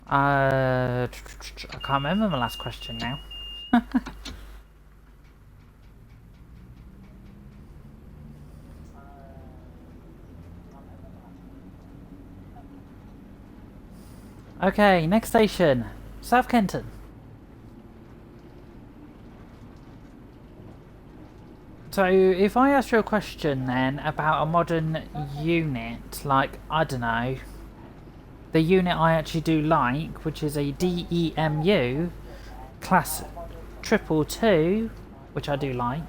I can't remember my last question now. Okay, next station, South Kenton. So, if I ask you a question then about a modern unit, like, I don't know, the unit I actually do like, which is a DEMU, class 222, which I do like.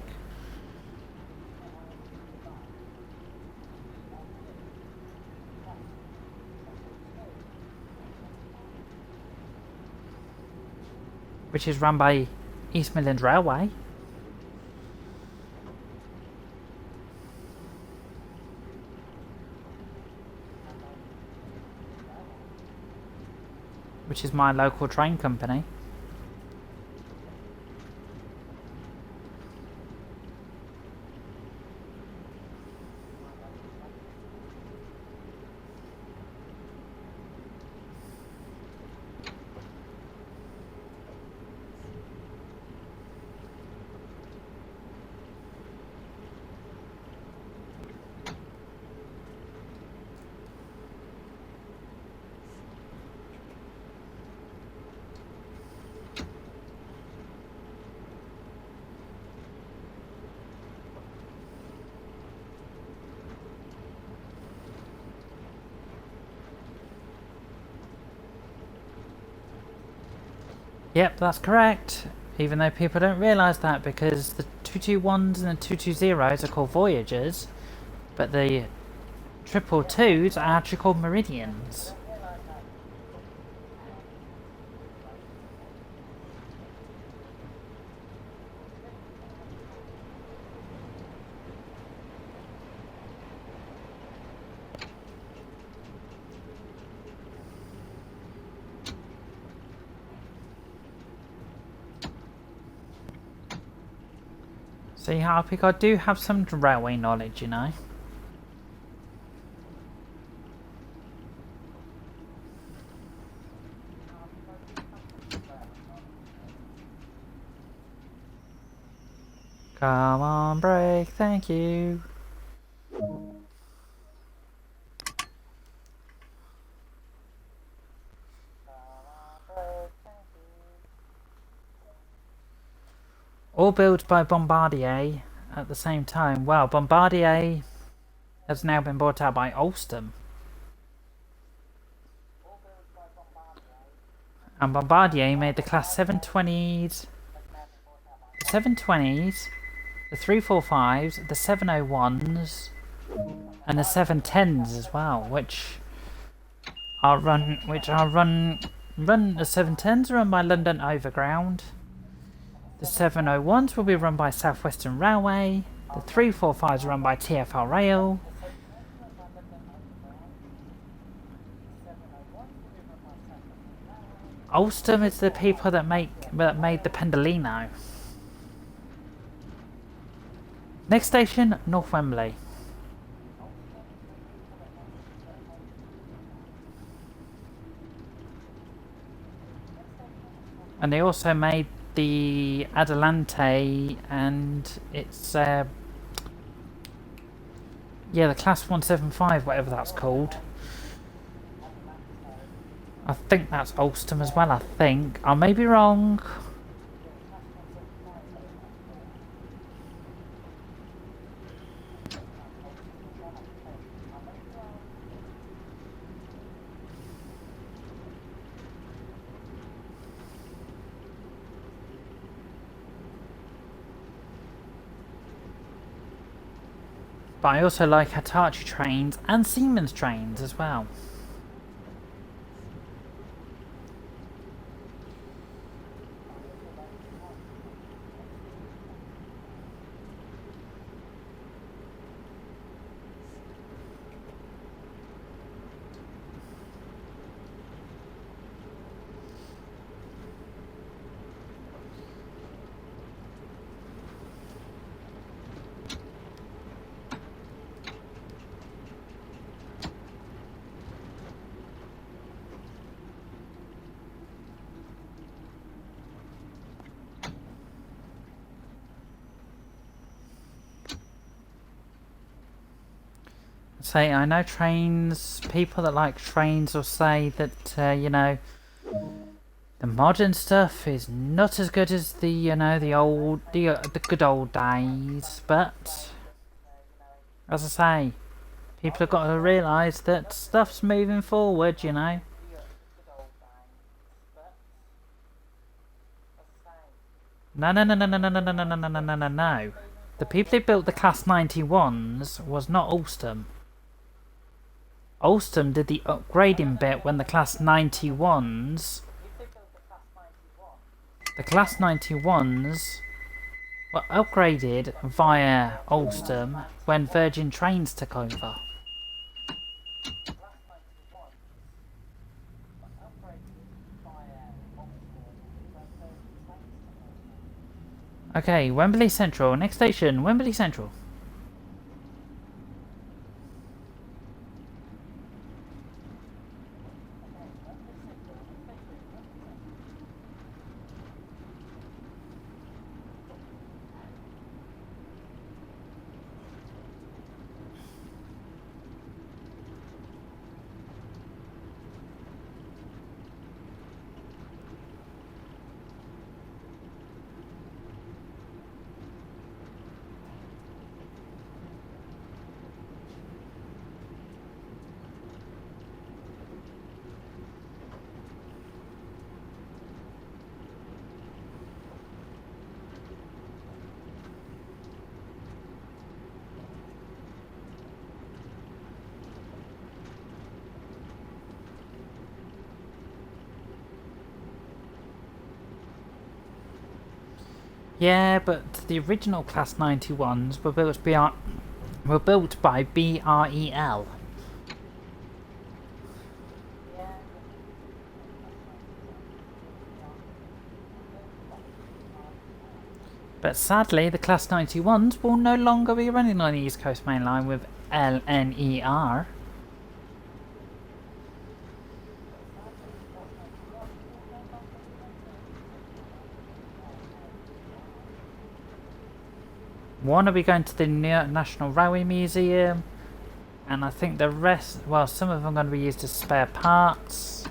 Which is run by East Midlands Railway. Which is my local train company. Yep, that's correct. Even though people don't realise that, because the 221s and the 220s are called Voyagers, but the 222s are actually called Meridians. See, Harpic, I do have some railway knowledge, you know. Come on, break, thank you. All built by Bombardier at the same time. Well, Bombardier has now been bought out by Alstom. And Bombardier made the class 720s, the 720s, the 345s, the 701s, and the 710s as well, which are run. The 710s are run by London Overground. The 701s will be run by South Western Railway. The 345s are run by TfL Rail. Alstom is the people that made the Pendolino. Next station, North Wembley. And they also made the Adelante and it's yeah, the class 175, whatever that's called. I think that's Alstom as well, I think. I may be wrong. But I also like Hitachi trains and Siemens trains as well. say, I know trains, people that like trains will say that, you know, the modern stuff is not as good as the, you know, the good old days, but, as I say, people have got to realise that stuff's moving forward, you know. No, no, no, no, no, no, no, no, no, no, no, no, no, no. The people who built the Class 91s was not Alstom. Alstom did the upgrading bit when the Class 91s... The Class 91s were upgraded via Alstom when Virgin Trains took over. Okay, Wembley Central. Next station, Wembley Central. Yeah, but the original Class 91s were built by BREL. But sadly, the Class 91s will no longer be running on the East Coast Main Line with LNER. One will be going to the National Railway Museum, and I think the rest, well, some of them are going to be used as spare parts,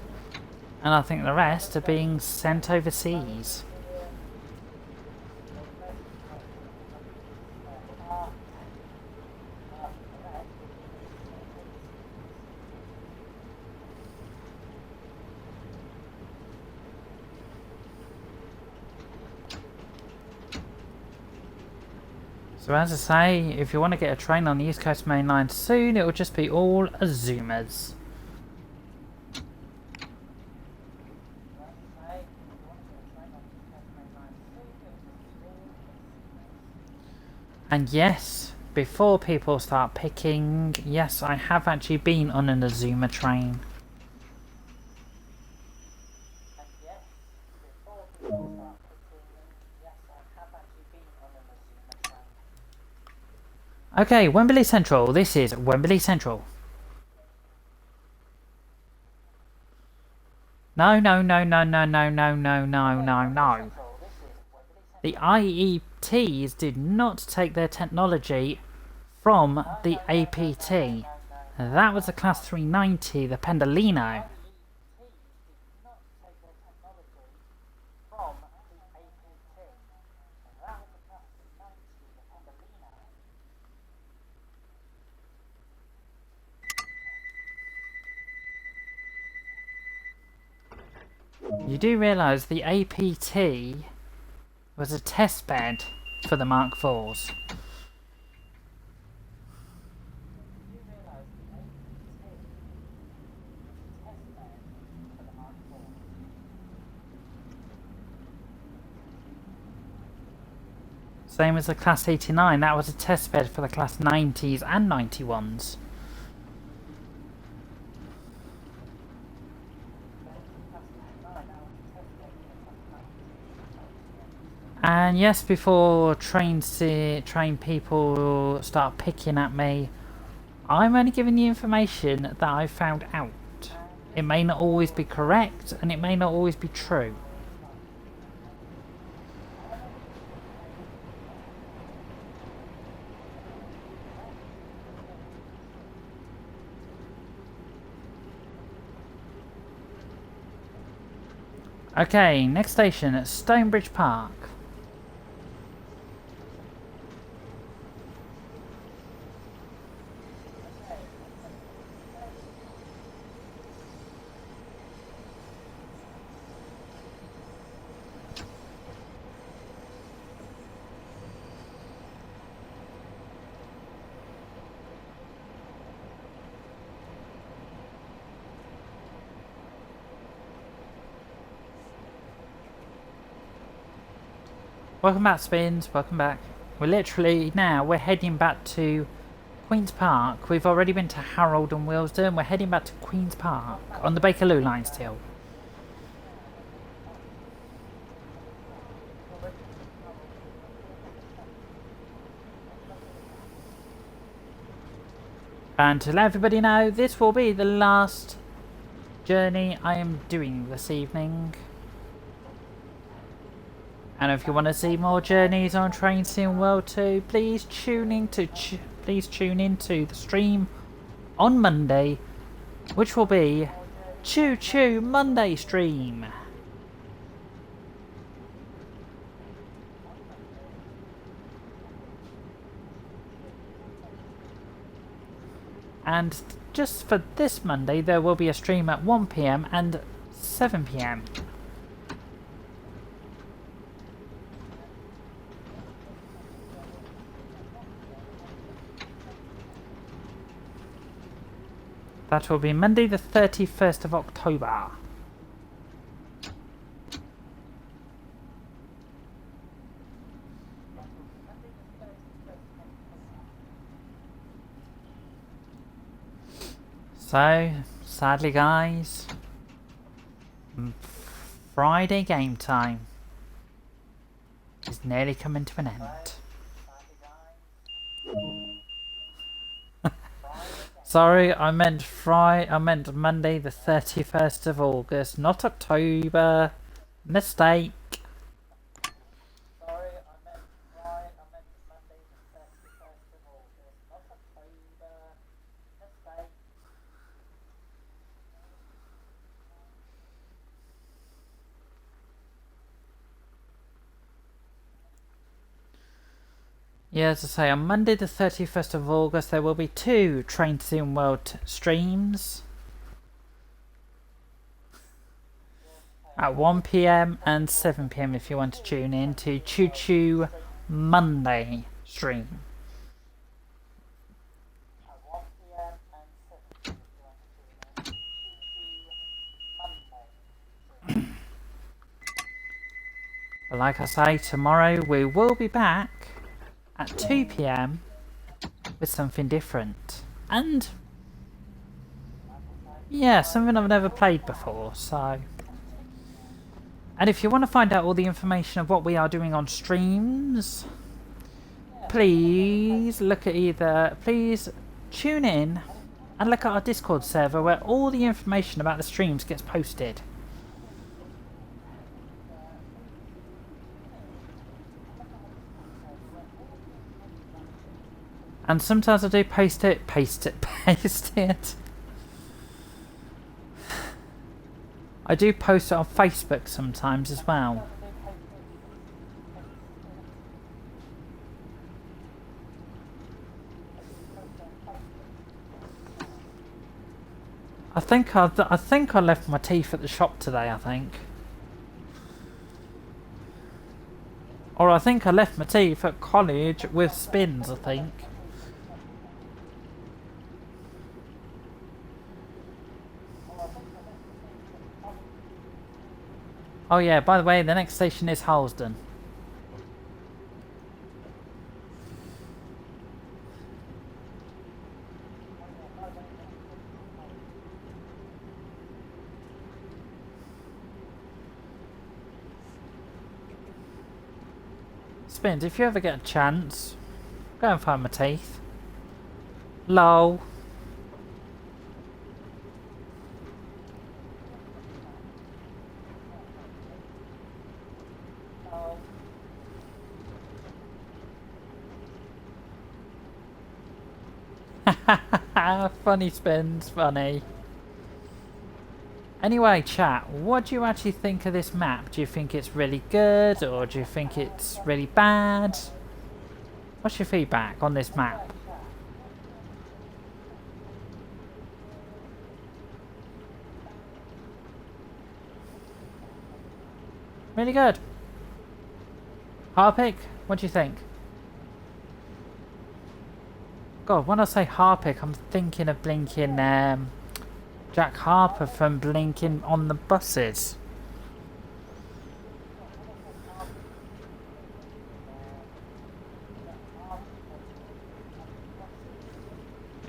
and I think the rest are being sent overseas. So as I say, if you want to get a train on the East Coast Main Line soon, it will just be all Azumas. And yes, before people start picking, yes, I have actually been on an Azuma train. Okay, Wembley Central. This is Wembley Central. No, no, no, no, no, no, no, no, no, no, no. The IETs did not take their technology from the APT. That was the Class 390, the Pendolino. You do realise the APT was a test bed for the Mark IVs. Same as the Class 89, that was a test bed for the Class 90s and 91s. And yes, before train people start picking at me, I'm only giving you information that I found out. It may not always be correct, and it may not always be true. Okay, next station at Stonebridge Park. Welcome back, Spins. Welcome back. We're heading back to Queen's Park. We've already been to Harold and Willesden. We're heading back to Queen's Park on the Bakerloo line still. And to let everybody know, this will be the last journey I am doing this evening. And if you want to see more journeys on Train Sim World 2, please tune in to the stream on Monday, which will be Choo Choo Monday stream. And just for this Monday, there will be a stream at 1 PM and 7 PM. That will be Monday the 31st of October. So, sadly guys, Friday game time is nearly coming to an end. Sorry, I meant Monday the 31st of August, not October. Mistake. Sorry, I meant Monday the 31st of August, not October. Mistake. Yeah, as I say, on Monday the 31st of August there will be 2 Train Sim World streams at 1 PM and 7 PM if you want to tune in to Choo Choo Monday stream. But like I say, tomorrow we will be back at 2 PM with something different. And yeah, something I've never played before, so. And if you want to find out all the information of what we are doing on streams, please please tune in and look at our Discord server where all the information about the streams gets posted. And sometimes I do paste it. I do post it on Facebook sometimes as well. I think I left my teeth at the shop today, I think. Or I think I left my teeth at college with Spins, I think. Oh yeah, by the way, the next station is Harlesden. Spins, if you ever get a chance, go and find my teeth. Lol. Funny Spins, funny. Anyway, chat, what do you actually think of this map? Do you think it's really good, or do you think it's really bad? What's your feedback on this map? Really good. Harpic, what do you think? God, when I say Harpic, I'm thinking of blinking Jack Harper from Blinking on the Buses.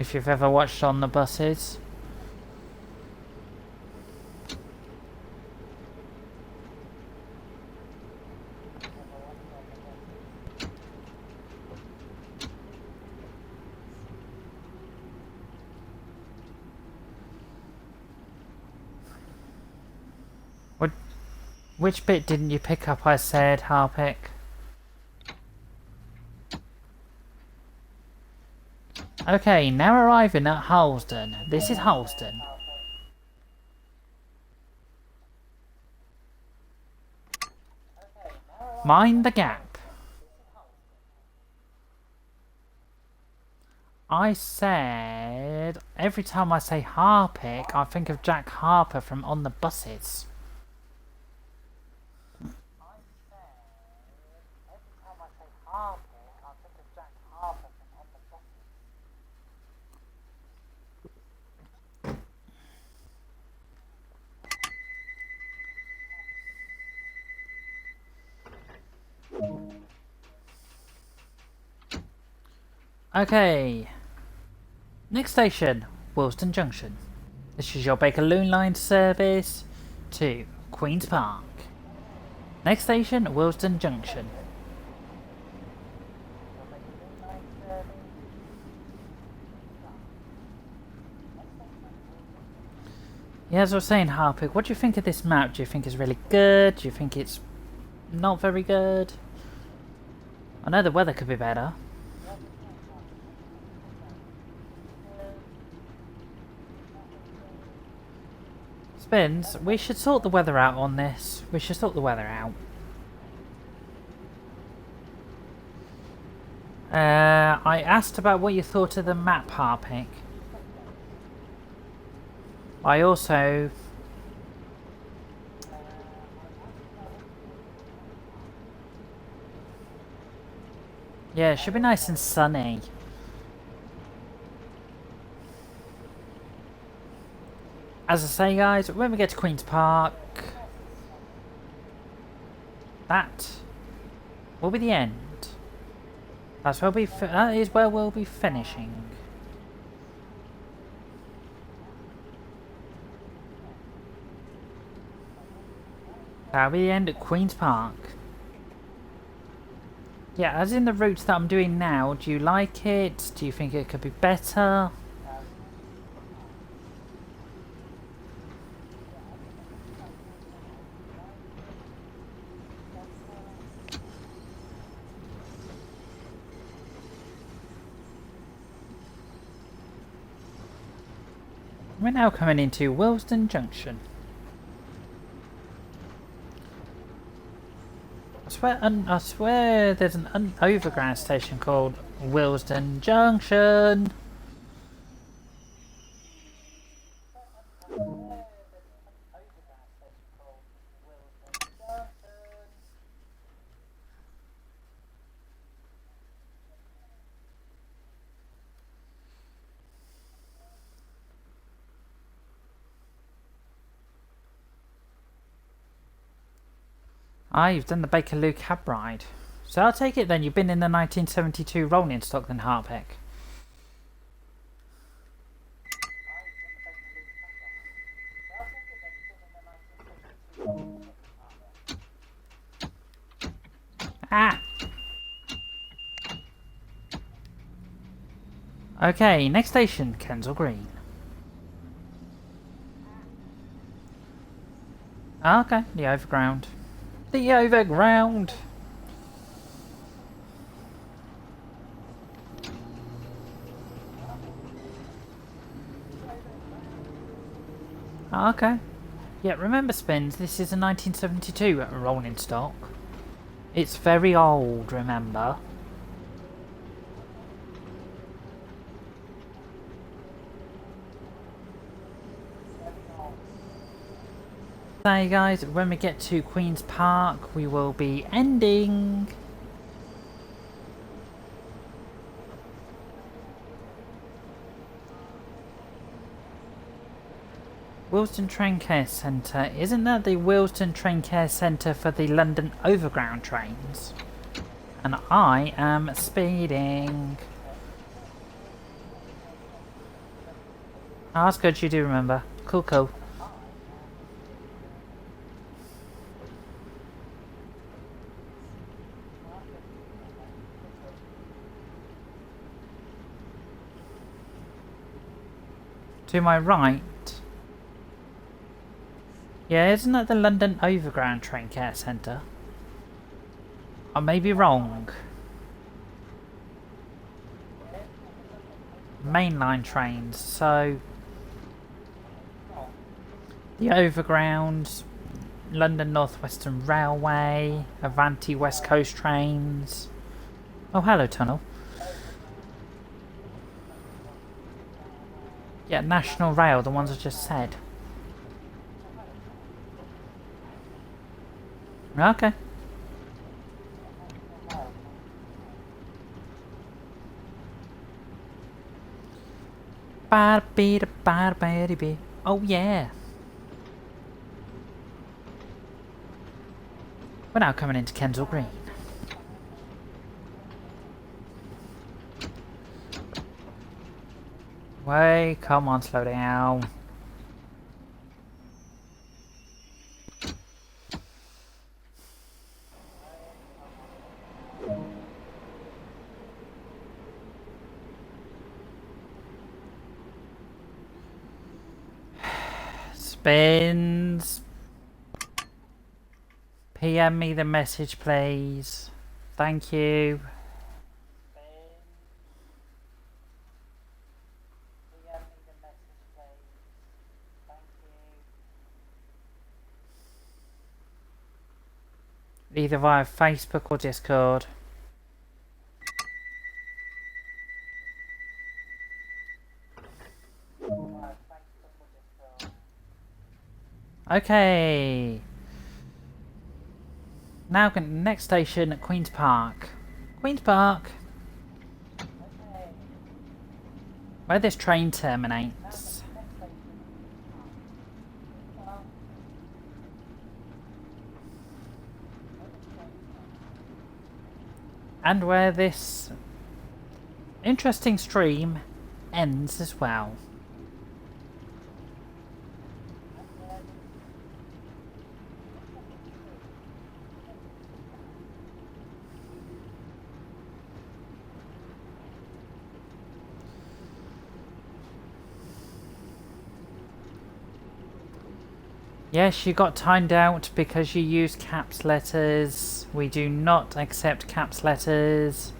If you've ever watched On the Buses. Which bit didn't you pick up I said, Harpic? Okay, now arriving at Halsden. This is Halsden. Mind the gap. I said, every time I say Harpic, I think of Jack Harper from On the Buses. Okay. Next station, Willesden Junction. This is your Bakerloo line service to Queen's Park. Next station, Willesden Junction. Yeah, as I was saying, Harpic, what do you think of this map? Do you think it's really good? Do you think it's not very good? I know the weather could be better. Spins, we should sort the weather out on this. We should sort the weather out. I asked about what you thought of the map, Harpic. I also... Yeah, it should be nice and sunny. As I say, guys, when we get to Queen's Park, that will be the end. That is where we'll be finishing. That'll be the end at Queen's Park. Yeah, as in the route that I'm doing now, do you like it? Do you think it could be better? We're now coming into Willesden Junction. I swear there's an overground station called Willesden Junction. Ah, you've done the Bakerloo cab ride. So I'll take it then you've been in the 1972 rolling stock then, Harpic. Ah! Okay, next station, Kensal Green. Ah, okay, the overground. The overground! Ah, okay. Yeah, remember Spins, this is a 1972 rolling stock. It's very old, remember? So guys, when we get to Queen's Park, we will be ending. Willesden Train Care Centre. Isn't that the Willesden Train Care Centre for the London Overground trains? And I am speeding. Oh, that's good, you do remember. Cool, cool. To my right. Yeah, isn't that the London Overground Train Care Centre? I may be wrong. Mainline trains, so the Overground, London North Western Railway, Avanti West Coast trains. Oh, hello, Tunnel. Yeah, National Rail, the ones I just said. Okay. Oh yeah. We're now coming into Kensal Green. Wait, come on, slow down. Spins. PM me the message, please. Thank you. Either via Facebook or Discord. Okay. Now, next station at Queen's Park. Queen's Park. Where this train terminates. And where this interesting stream ends as well. Yes, you got timed out because you used caps letters. We do not accept caps letters.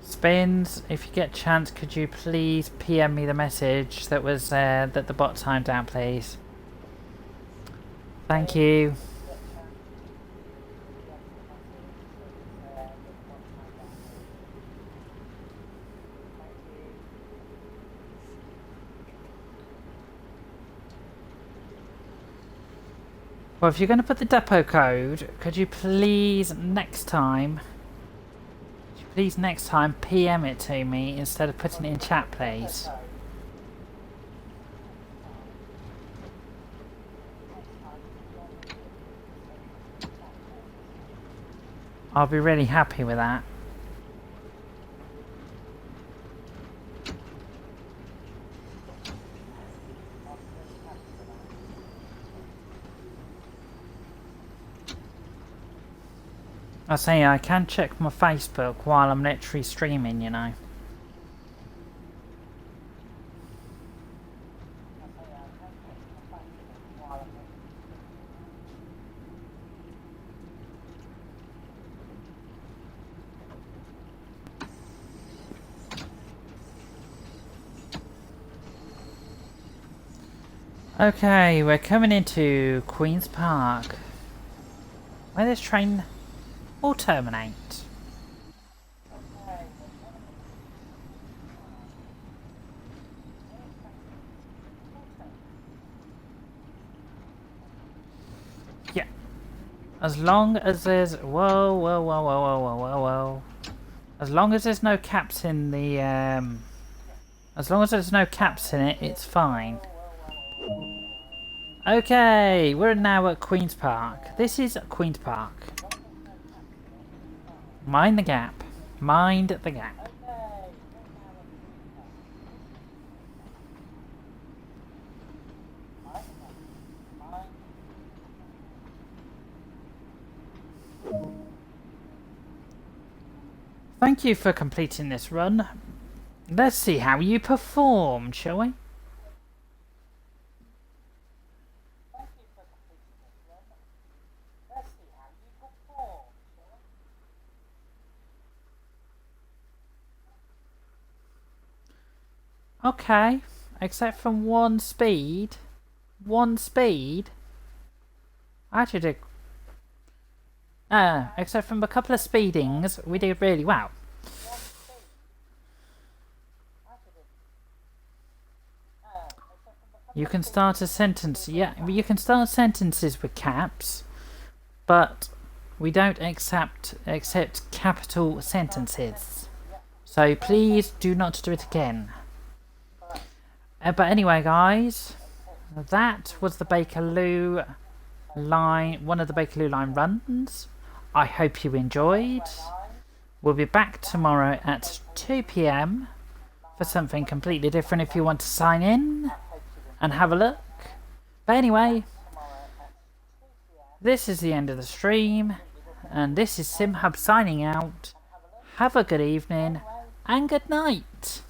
Spins, if you get a chance, could you please PM me the message that was that the bot timed out, please? Thank you. Well, if you're going to put the depot code, could you please next time PM it to me instead of putting it in chat, please? I'll be really happy with that. I say I can check my Facebook while I'm literally streaming, you know. Okay, we're coming into Queen's Park, where this train will terminate. Yeah. As long as there's... Whoa, whoa, whoa, whoa, whoa, whoa, whoa, whoa. As long as there's no caps in the, As long as there's no caps in it, it's fine. Okay, we're now at Queen's Park. This is Queen's Park. Mind the gap. Mind the gap. Thank you for completing this run. Let's see how you performed, shall we? Okay, except from one speed. One speed. I actually did. Except from a couple of speedings, we did really well. You can start a sentence, yeah, you can start sentences with caps, but we don't accept capital sentences. So please do not do it again. But anyway, guys, that was the Bakerloo line, one of the Bakerloo line runs. I hope you enjoyed. We'll be back tomorrow at 2 PM for something completely different if you want to sign in and have a look. But anyway, this is the end of the stream, and this is SimHub signing out. Have a good evening and good night.